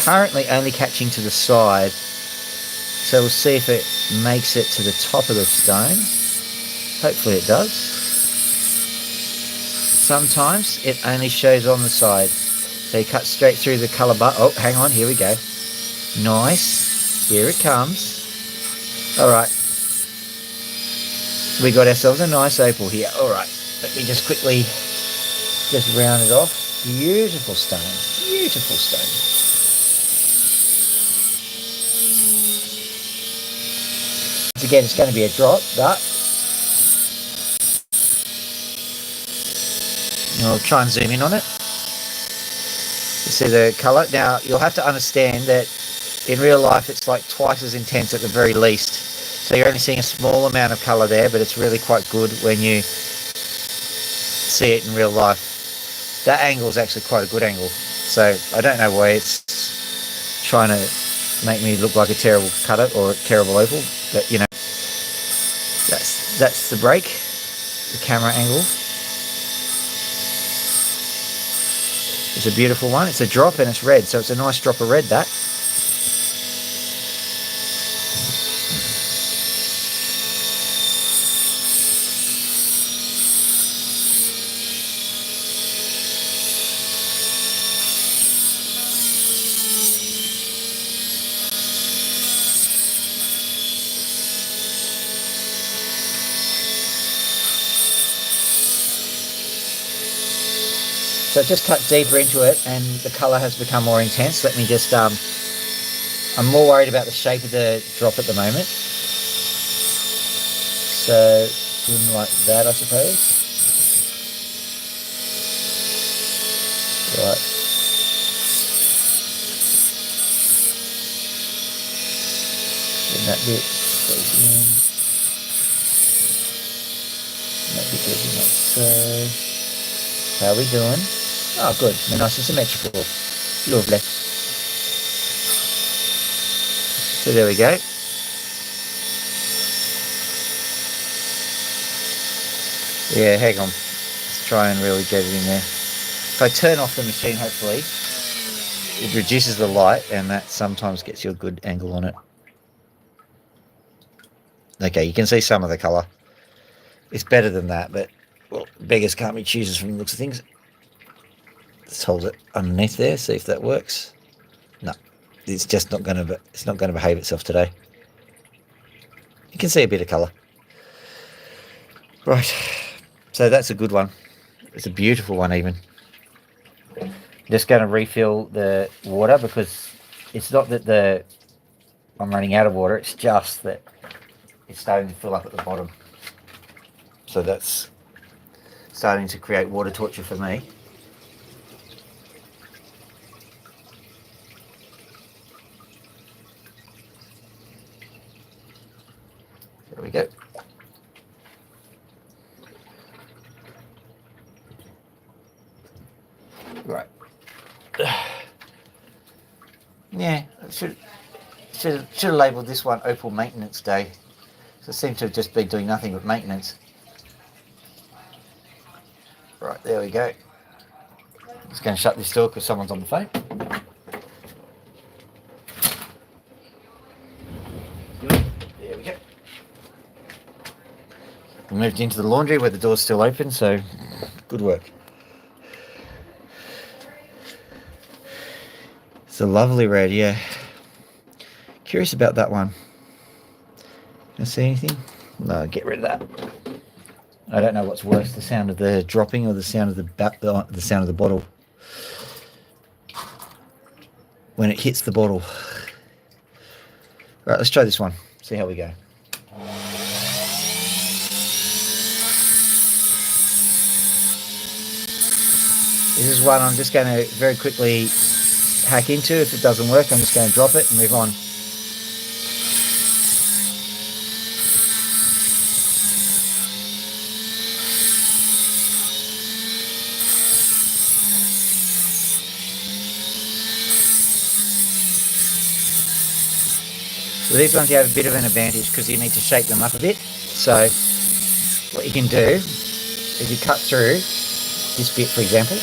currently only catching to the side. So we'll see if it makes it to the top of the stone. Hopefully it does. Sometimes it only shows on the side. So you cut straight through the colour bar. Oh, hang on, here we go. Nice. Here it comes. Alright. We got ourselves a nice opal here. Alright. Let me just quickly just round it off. Beautiful stone. Beautiful stone. Once again, it's going to be a drop, but I'll try and zoom in on it. You see the colour? Now, you'll have to understand that in real life, it's like twice as intense at the very least. So you're only seeing a small amount of colour there, but it's really quite good when you see it in real life, that angle is actually quite a good angle. So I don't know why it's trying to make me look like a terrible cutter or a terrible opal, but you know, that's the break, the camera angle. It's a beautiful one. It's a drop and it's red, so it's a nice drop of red, that. So I've just cut deeper into it and the colour has become more intense. Let me just, I'm more worried about the shape of the drop at the moment. So, something like that, I suppose. Right. Then that bit goes in. And that bit goes in like so. How are we doing? Oh, good. We're nice and symmetrical. Lovely. So there we go. Yeah, hang on. Let's try and really get it in there. If I turn off the machine, hopefully, it reduces the light and that sometimes gets you a good angle on it. Okay, you can see some of the colour. It's better than that, but, well, beggars can't be choosers from the looks of things. Let's hold it underneath there, see if that works. No, it's just not going to. It's not going to behave itself today. You can see a bit of colour. Right, so that's a good one. It's a beautiful one, even. Just going to refill the water because it's not that I'm running out of water. It's just that it's starting to fill up at the bottom. So that's starting to create water torture for me. There we go. Right. Yeah, I should have labelled this one Opal Maintenance Day. So it seems to have just been doing nothing but maintenance. Right, there we go. I'm just going to shut this door because someone's on the phone. Good. There we go. We moved into the laundry where the door's still open, so good work. It's a lovely red, yeah. Curious about that one. Can I see anything? No, get rid of that. I don't know what's worse, the sound of the dropping or the sound of the sound of the bottle when it hits the bottle. Right, let's try this one. See how we go. This is one I'm just going to very quickly hack into. If it doesn't work, I'm just going to drop it and move on. So these ones you have a bit of an advantage because you need to shape them up a bit. So what you can do is you cut through this bit, for example,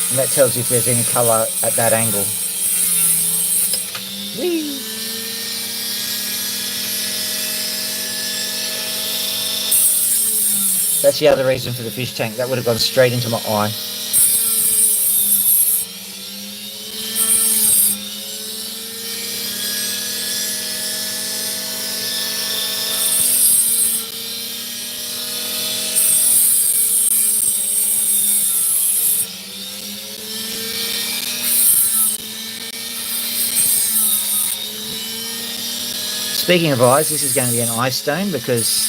and that tells you if there's any colour at that angle. Whee! That's the other reason for the fish tank. That would have gone straight into my eye. Speaking of eyes, this is going to be an eye stone because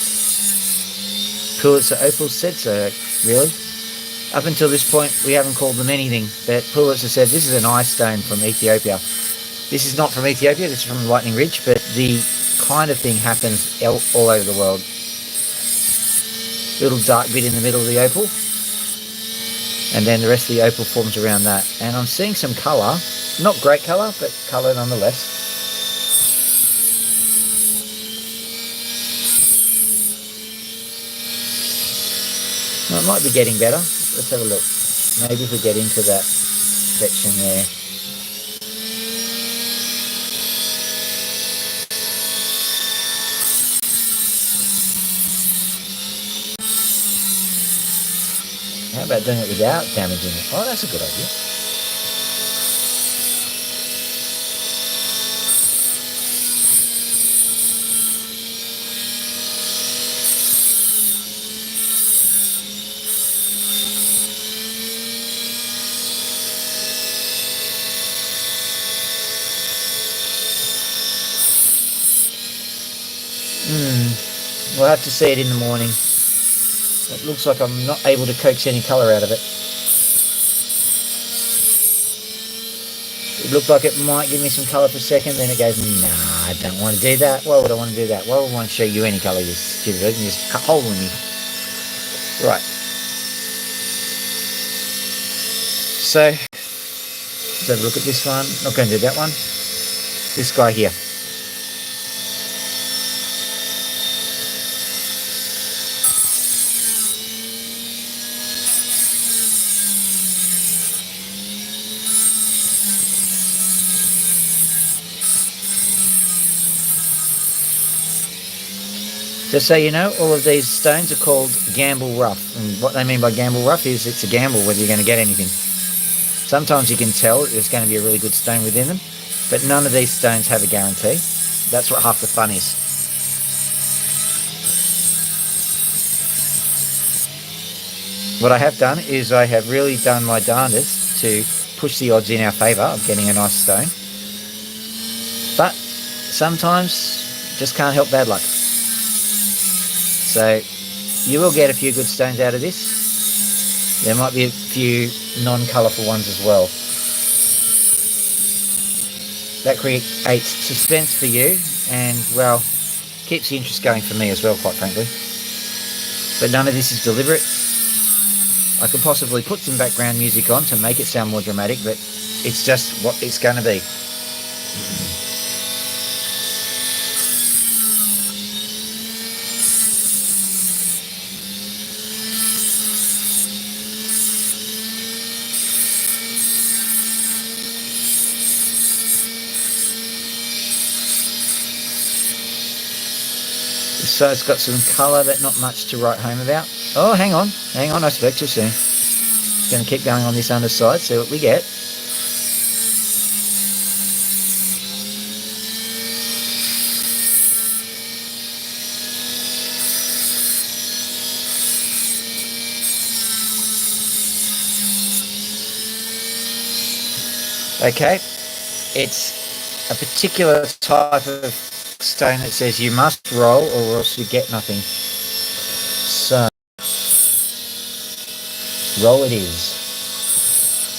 Pulitzer Opal said so, really. Up until this point, we haven't called them anything, but Pulitzer said this is an eye stone from Ethiopia. This is not from Ethiopia, this is from Lightning Ridge, but the kind of thing happens all over the world. little dark bit in the middle of the opal, and then the rest of the opal forms around that. And I'm seeing some colour, not great colour, but colour nonetheless. Well, it might be getting better. Let's have a look. Maybe if we get into that section there. How about doing it without damaging it? Oh, that's a good idea. We'll have to see it in the morning. It looks like I'm not able to coax any colour out of it. It looked like it might give me some colour for a second, then it goes, nah, I don't want to do that. Why would I want to do that? Why would I want to show you any colour, you stupid? You just cut a hole in me. Right. So, let's have a look at this one. Not going to do that one. This guy here. Just so you know, all of these stones are called gamble rough. And what they mean by gamble rough is it's a gamble whether you're going to get anything. Sometimes you can tell there's going to be a really good stone within them, but none of these stones have a guarantee. That's what half the fun is. What I have done is I have really done my darndest to push the odds in our favour of getting a nice stone. But sometimes just can't help bad luck. So you will get a few good stones out of this. There might be a few non-colourful ones as well. That creates suspense for you and, well, keeps the interest going for me as well, quite frankly. But none of this is deliberate. I could possibly put some background music on to make it sound more dramatic, but it's just what it's going to be. So it's got some colour, but not much to write home about. Oh, hang on, I spoke too soon. Just going to keep going on this underside, see what we get. Okay, it's a particular type of stone that says you must roll or else you get nothing. So, roll it is.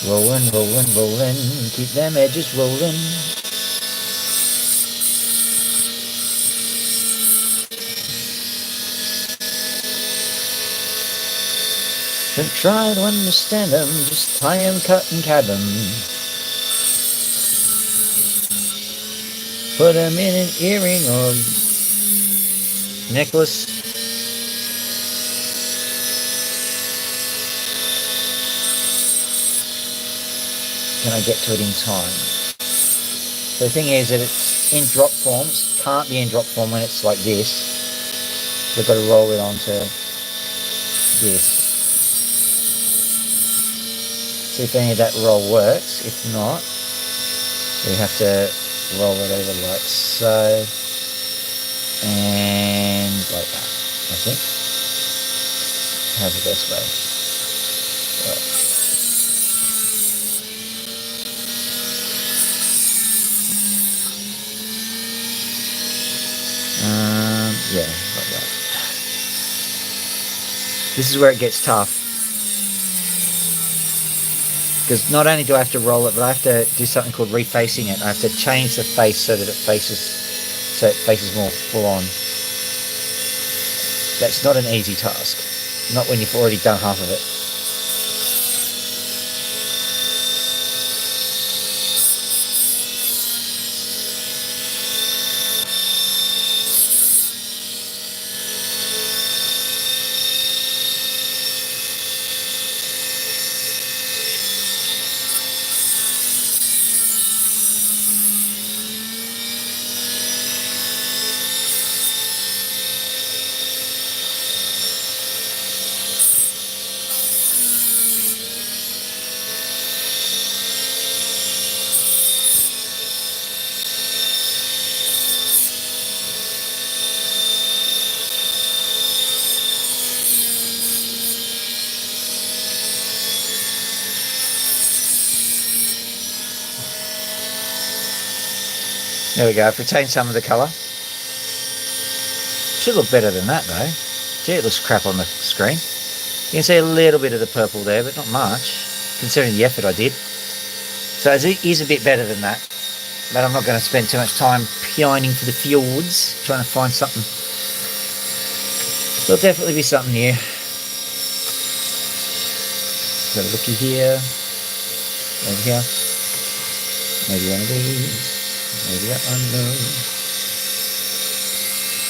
Rolling, rolling, rolling, keep them edges rolling. Don't try to understand them, just tie them, cut and cab them. Put them in an earring or necklace. Can I get to it in time? So the thing is that it's in drop forms. Can't be in drop form when it's like this. We've got to roll it onto this. See if any of that roll works. If not, we have to roll it over like so, and like that, I think. How's the best way? Yeah, like that. This is where it gets tough. Because not only do I have to roll it, but I have to do something called refacing it. I have to change the face so that it faces more full on. That's not an easy task. Not when you've already done half of it. There we go, I've retained some of the colour. Should look better than that though. Gee, it looks crap on the screen. You can see a little bit of the purple there, but not much, considering the effort I did. So it is a bit better than that, but I'm not going to spend too much time pining for the fjords, trying to find something. There'll definitely be something here. Got a looky here, over here, maybe one of these. Maybe that one, no.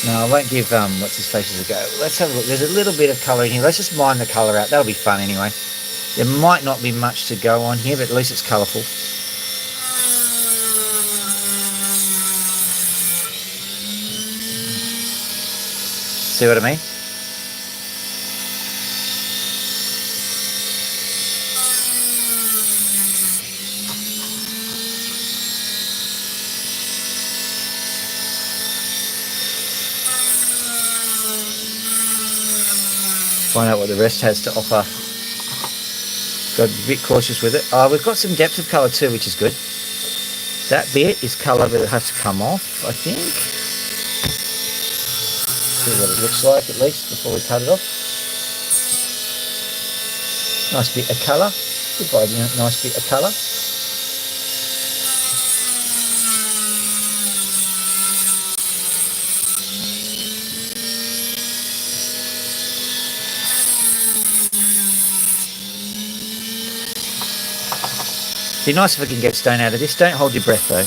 No, I won't give what's his faces a go. Let's have a look. There's a little bit of colour in here. Let's just mine the colour out. That'll be fun anyway. There might not be much to go on here, but at least it's colourful. See what I mean? Find out what the rest has to offer. Got to be a bit cautious with it. We've got some depth of colour too, which is good. That bit is colour that has to come off, I think. See what it looks like at least before we cut it off. Nice bit of colour. Goodbye, nice bit of colour. Be nice if I can get stone out of this. Don't hold your breath though.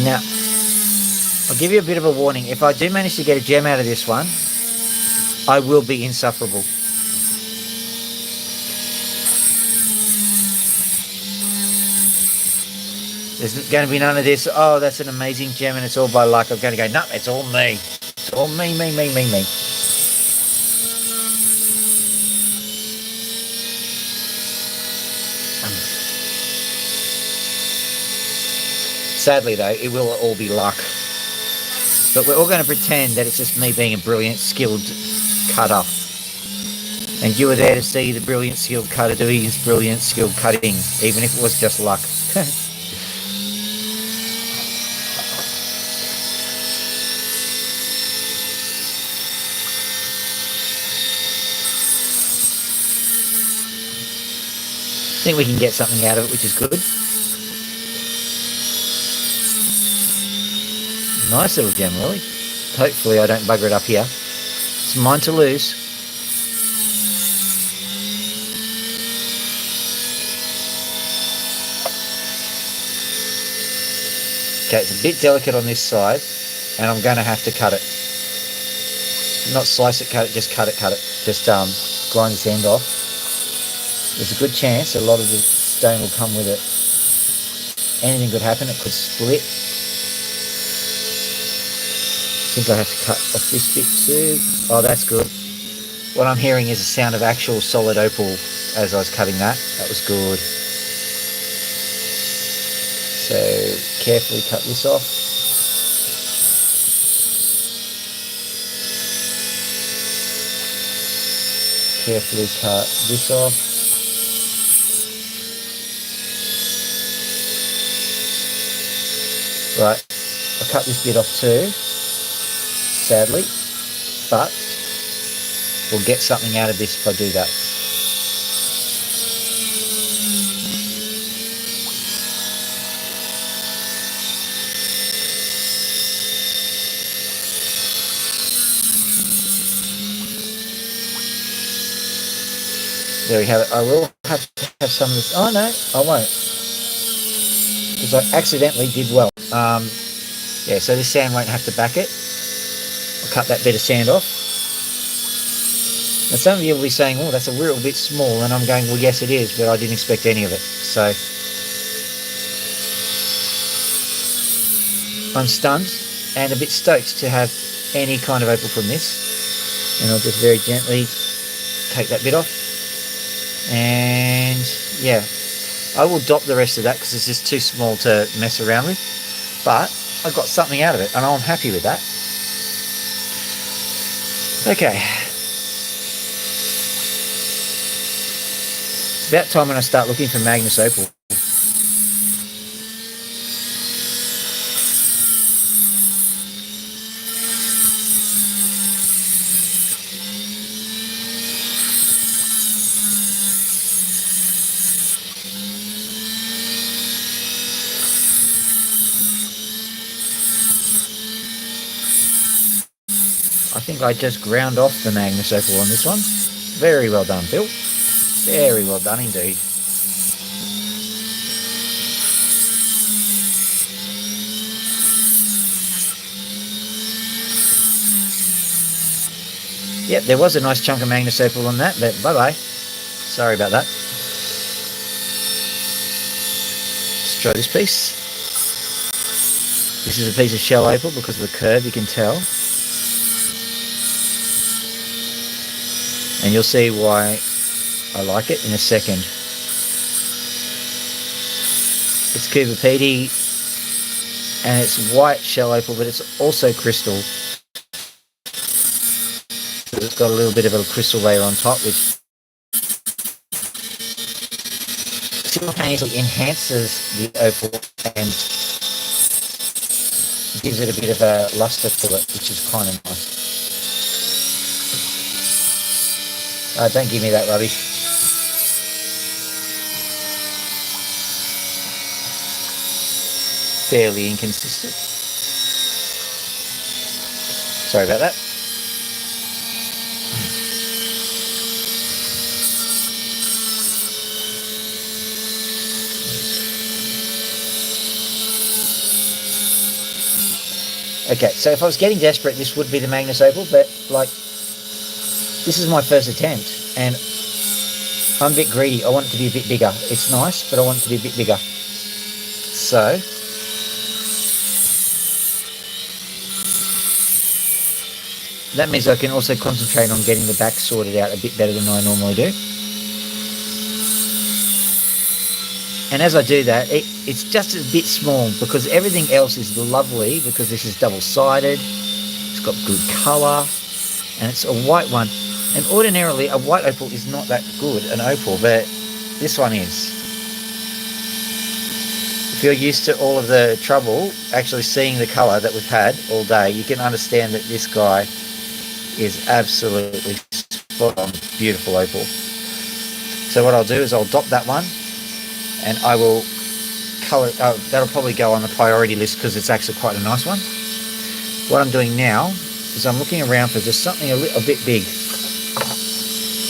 Now, I'll give you a bit of a warning. If I do manage to get a gem out of this one, I will be insufferable. There's going to be none of this, oh, that's an amazing gem and it's all by luck. I'm going to go, no, it's all me. It's all me. Sadly though, it will all be luck. But we're all going to pretend that it's just me being a brilliant, skilled cutter. And you were there to see the brilliant, skilled cutter doing his brilliant, skilled cutting, even if it was just luck. I think we can get something out of it, which is good. Nice little gem, Lily. Hopefully I don't bugger it up here. It's mine to lose. Okay, it's a bit delicate on this side, and I'm going to have to cut it. Not slice it, cut it, just cut it. Just grind this end off. There's a good chance a lot of the stone will come with it. Anything could happen, it could split. I think I have to cut off this bit too. Oh, that's good. What I'm hearing is a sound of actual solid opal as I was cutting that. That was good. So carefully cut this off. Carefully cut this off. Right, I cut this bit off too, sadly, but we'll get something out of this if I do that. There we have it. I will have to have some of this. Oh no, I won't, because I accidentally did well. Yeah, so this sand won't have to back it. I'll cut that bit of sand off. Now some of you will be saying, oh, that's a little bit small, and I'm going, well, yes it is, but I didn't expect any of it. So I'm stunned and a bit stoked to have any kind of opal from this. And I'll just very gently take that bit off. And yeah, I will dop the rest of that because it's just too small to mess around with. But I got something out of it, and I'm happy with that. Okay. It's about time when I start looking for Magnus Opal. I think I just ground off the Magnus Opal on this one. Very well done, Phil. Very well done indeed. Yep, there was a nice chunk of Magnus Opal on that, but bye-bye. Sorry about that. Let's try this piece. This is a piece of shell opal because of the curve, you can tell. And you'll see why I like it in a second. It's Cooper Pedy, and it's white shell opal, but it's also crystal. It's got a little bit of a crystal layer on top, which simultaneously enhances the opal and gives it a bit of a luster to it, which is kind of nice. Don't give me that rubbish. Fairly inconsistent. Sorry about that. Okay, so if I was getting desperate, this would be the Magnus Opal, but like, this is my first attempt, and I'm a bit greedy. I want it to be a bit bigger. It's nice, but I want it to be a bit bigger. So, that means I can also concentrate on getting the back sorted out a bit better than I normally do. And as I do that, it's just a bit small because everything else is lovely, because this is double-sided, it's got good colour, and it's a white one. And ordinarily, a white opal is not that good, an opal, but this one is. If you're used to all of the trouble actually seeing the colour that we've had all day, you can understand that this guy is absolutely spot on, beautiful opal. So what I'll do is I'll dop that one, and I will colour, that'll probably go on the priority list because it's actually quite a nice one. What I'm doing now is I'm looking around for just something a bit big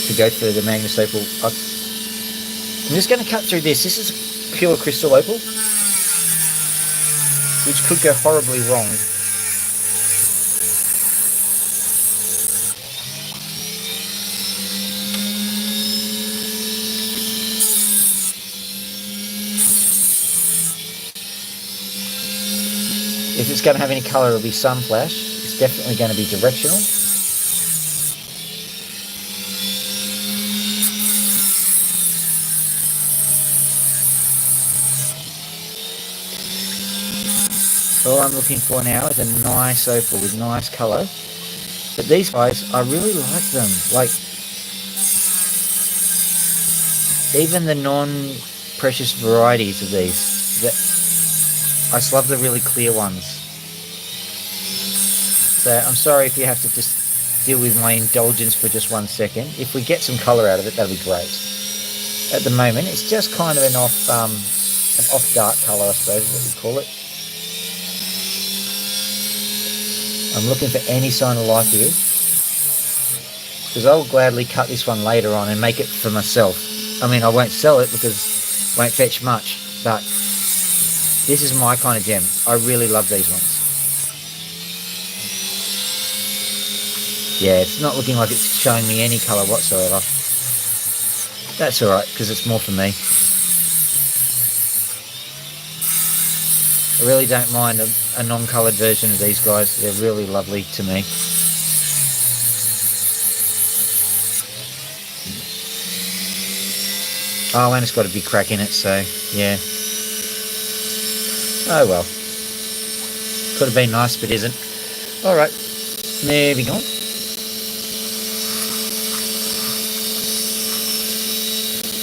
to go through the Magnus Opal. I'm just going to cut through this. This is pure crystal opal, which could go horribly wrong. If it's going to have any colour, it'll be sun flash. It's definitely going to be directional. All I'm looking for now is a nice opal with nice colour. But these guys, I really like them. Like, even the non-precious varieties of these, I just love the really clear ones. So I'm sorry if you have to just deal with my indulgence for just 1 second. If we get some colour out of it, that'll be great. At the moment, it's just kind of an off dark colour, I suppose is what you call it. I'm looking for any sign of life here, because I'll gladly cut this one later on and make it for myself. I mean, I won't sell it because it won't fetch much, but this is my kind of gem. I really love these ones. Yeah, it's not looking like it's showing me any colour whatsoever. That's alright, because it's more for me. I really don't mind a non-coloured version of these guys. They're really lovely to me. Oh, and it's got a big crack in it, so yeah. Oh well. Could have been nice, but isn't. Alright, moving on.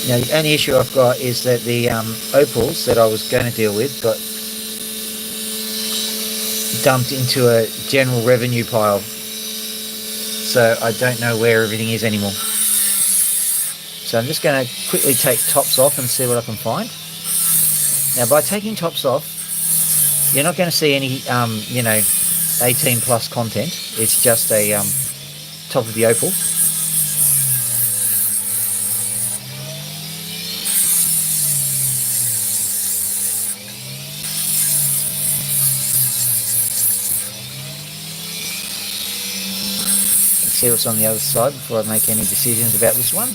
Now, the only issue I've got is that the opals that I was going to deal with got dumped into a general revenue pile. So I don't know where everything is anymore. So I'm just going to quickly take tops off and see what I can find. Now, by taking tops off, you're not going to see any, 18 plus content. It's just a top of the opal. See what's on the other side before I make any decisions about this one.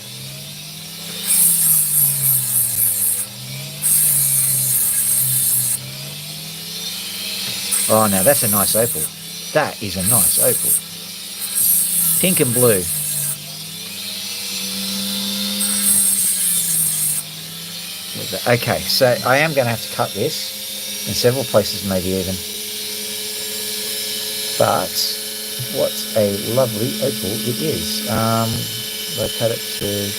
Oh, now that's a nice opal. That is a nice opal. Pink and blue. Okay, so I am going to have to cut this in several places, maybe even. But what a lovely opal it is. If I cut it to...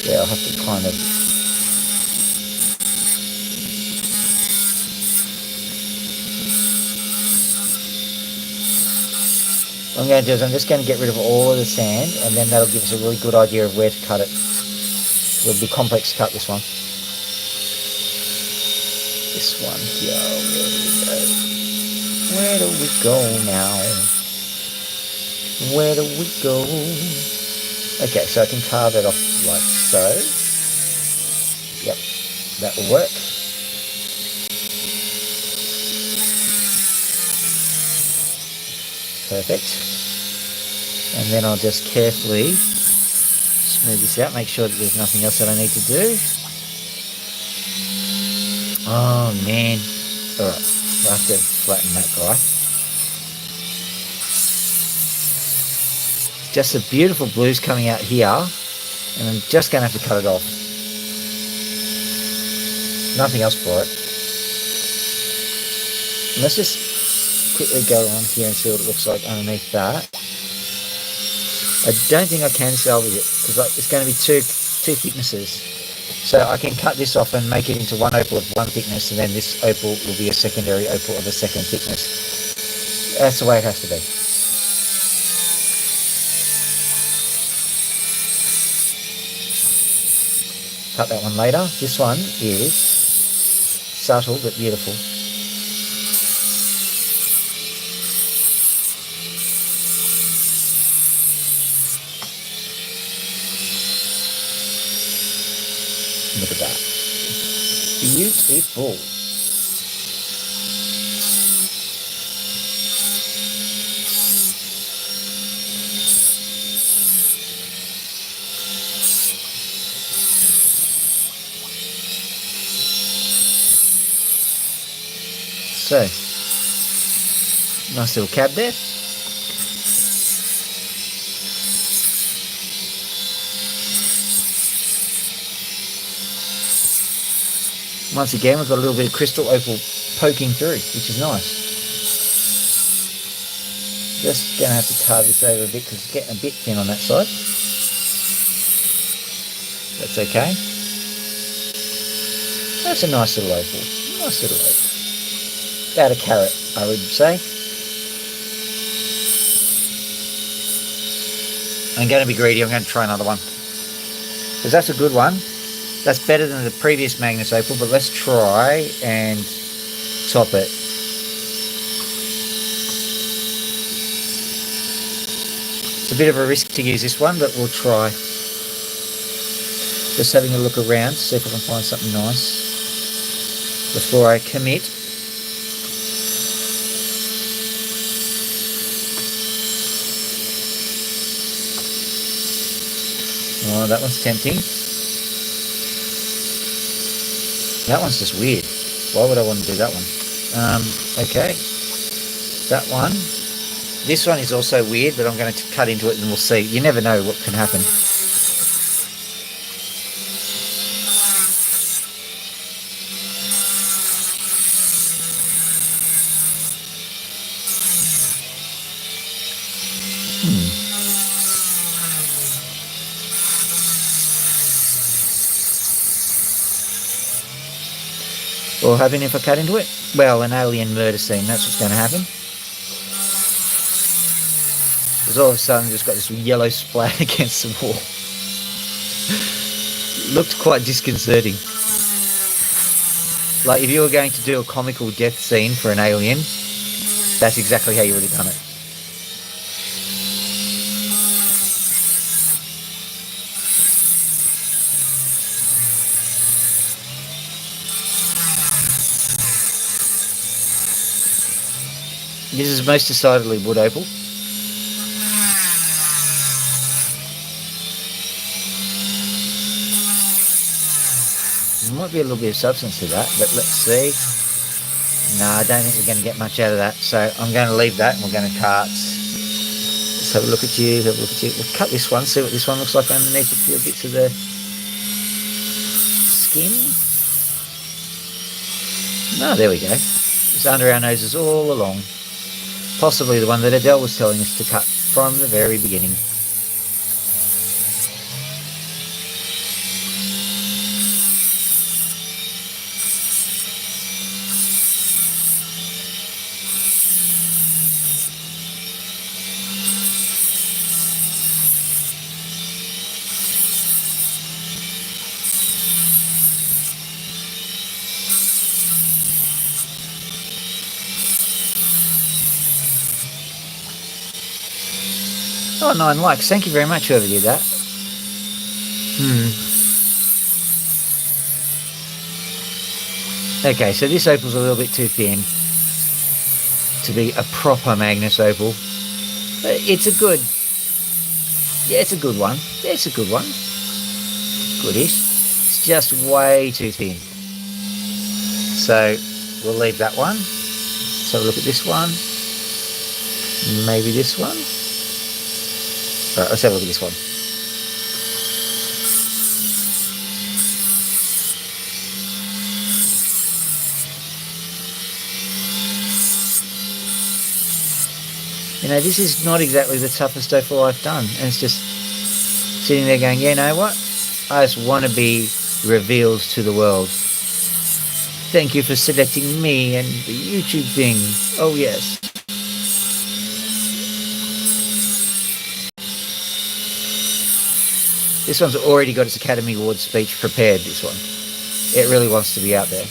Yeah, I'll have to kind of... What I'm going to do is I'm just going to get rid of all of the sand, and then that'll give us a really good idea of where to cut it. It'll be complex to cut this one. This one here, where do we go? Where do we go now? Where do we go? Okay, so I can carve it off like so. Yep, that will work. Perfect. And then I'll just carefully smooth this out, make sure that there's nothing else that I need to do. Oh man. Alright, I'll have to flatten that guy. Just the beautiful blues coming out here, and I'm just going to have to cut it off. Nothing else for it. And let's just quickly go on here and see what it looks like underneath that. I don't think I can salvage it because it's going to be two thicknesses. So I can cut this off and make it into one opal of one thickness, and then this opal will be a secondary opal of a second thickness. That's the way it has to be. Cut that one later. This one is subtle but beautiful. Look at that. Beautiful. So, nice little cab there. Once again, we've got a little bit of crystal opal poking through, which is nice. Just going to have to carve this over a bit because it's getting a bit thin on that side. That's okay. That's a nice little opal. Nice little opal. About a carat, I would say. I'm going to be greedy. I'm going to try another one. Because that's a good one. That's better than the previous Magnus opal, but let's try and top it. It's a bit of a risk to use this one, but we'll try. Just having a look around to see if I can find something nice before I commit. Oh, that one's tempting. That one's just weird. Why would I want to do that one? Okay. That one. This one is also weird, but I'm going to cut into it and we'll see. You never know what can happen. Or hoping if I cut into it, well, an alien murder scene, that's what's going to happen. Because all of a sudden, just got this yellow splat against the wall. Looked quite disconcerting. Like if you were going to do a comical death scene for an alien, that's exactly how you would have done it. This is most decidedly wood opal. There might be a little bit of substance to that, but let's see. No, I don't think we're going to get much out of that, so I'm going to leave that and we're going to cut. Let's have a look at you, have a look at you. We'll cut this one, see what this one looks like underneath a few bits of the skin. No, there we go. It's under our noses all along. Possibly the one that Adele was telling us to cut from the very beginning. Oh, 9 likes. Thank you very much, whoever did that. Okay, so this opal's a little bit too thin to be a proper Magnus opal. But it's a good... Yeah, it's a good one. Yeah, it's a good one. Goodish. It's just way too thin. So, we'll leave that one. Let's have a look at this one. Maybe this one. Alright, let's have a look at this one. You know, this is not exactly the toughest opal I've done. And it's just sitting there going, yeah, you know what? I just want to be revealed to the world. Thank you for selecting me and the YouTube thing. Oh, yes. This one's already got its Academy Award speech prepared, this one. It really wants to be out there.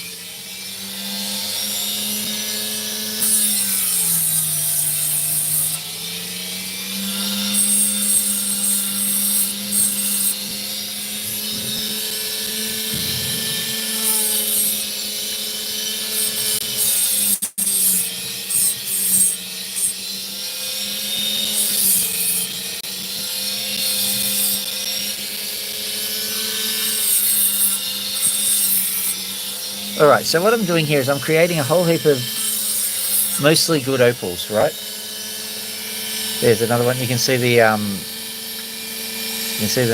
Alright, so what I'm doing here is I'm creating a whole heap of mostly good opals, right? There's another one. You can see the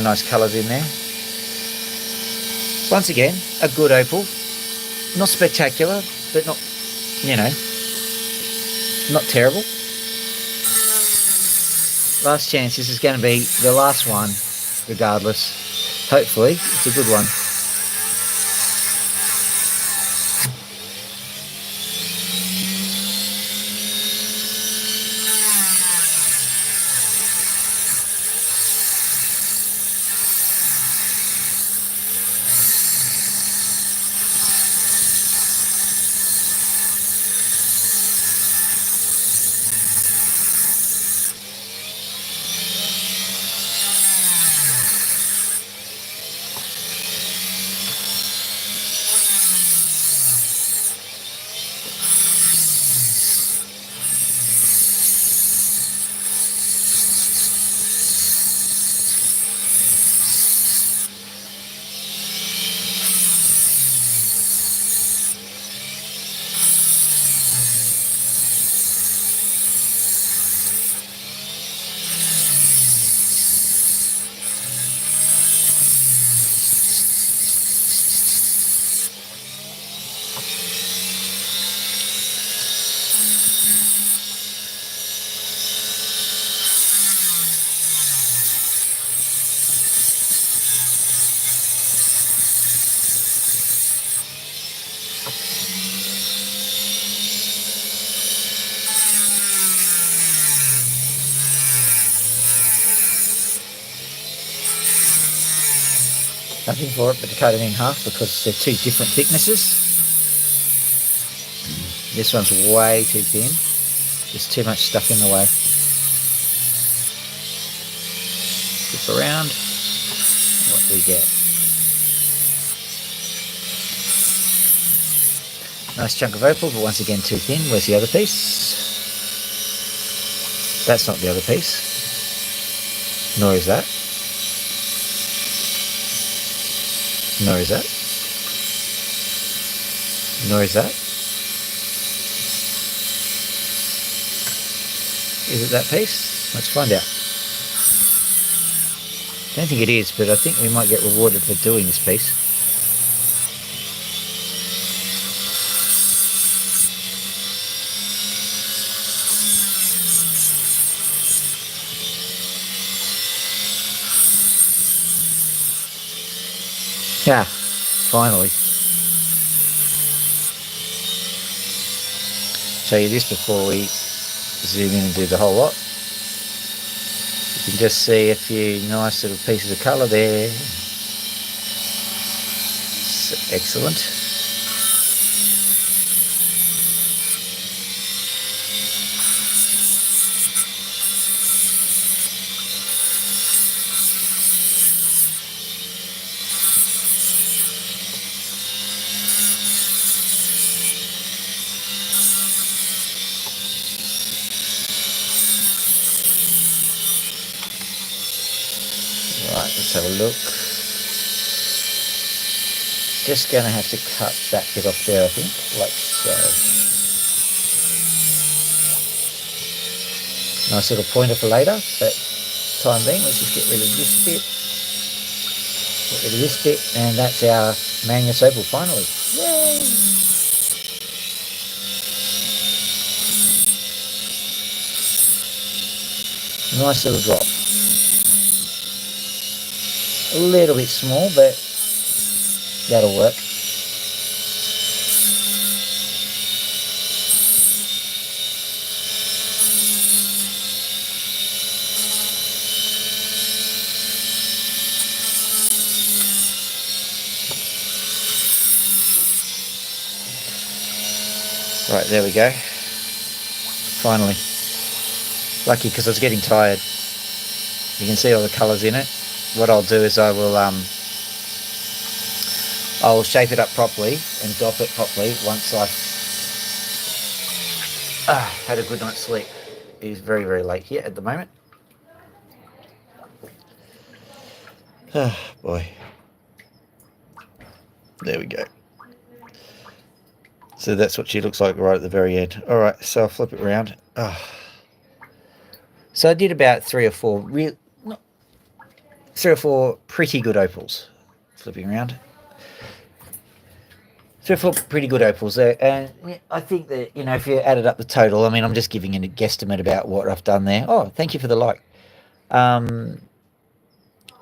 nice colours in there. Once again, a good opal. Not spectacular, but not, you know, not terrible. Last chance. This is going to be the last one, regardless. Hopefully, it's a good one. Nothing for it but to cut it in half because they're two different thicknesses. This one's way too thin. There's too much stuff in the way. Flip around. What we get? Nice chunk of opal, but once again too thin. Where's the other piece? That's not the other piece. Nor is that. Nor is that. Nor is that. Is it that piece? Let's find out. I don't think it is, but I think we might get rewarded for doing this piece. Yeah, finally. Show you this before we zoom in and do the whole lot. You can just see a few nice little pieces of colour there. Excellent. Right, let's have a look. Just going to have to cut that bit off there, I think, like so. Nice little pointer for later, but time being, let's just get rid of this bit. Get rid of this bit, and that's our Magnus Opal finally. Yay! Nice little drop. A little bit small, but that'll work. Right, there we go. Finally. Lucky because I was getting tired. You can see all the colours in it. What I'll do is I'll shape it up properly and dop it properly once I've had a good night's sleep. It is very, very late here at the moment. Oh boy. There we go. So that's what she looks like right at the very end. Alright, so I'll flip it around. So I did about three or four pretty good opals. Flipping around. So for pretty good opals there, and I think that if you added up the total, I mean, I'm just giving you a guesstimate about what I've done there. Oh, thank you for the like. Um,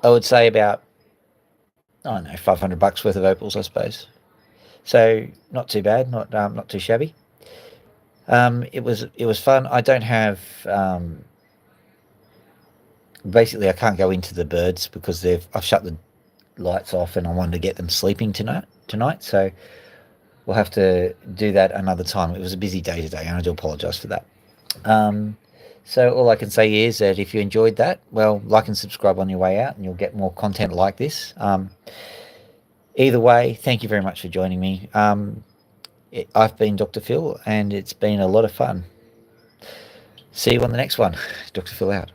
I would say about I don't know, $500 worth of opals, I suppose. So not too bad, not too shabby. It was fun. I don't have basically I can't go into the birds because I've shut the lights off and I wanted to get them sleeping tonight. So we'll have to do that another time. It was a busy day today, and I do apologise for that. Um, so all I can say is that if you enjoyed that, well, like and subscribe on your way out, and you'll get more content like this. Either way, thank you very much for joining me. I've been Dr. Phil, and it's been a lot of fun. See you on the next one. Dr. Phil out.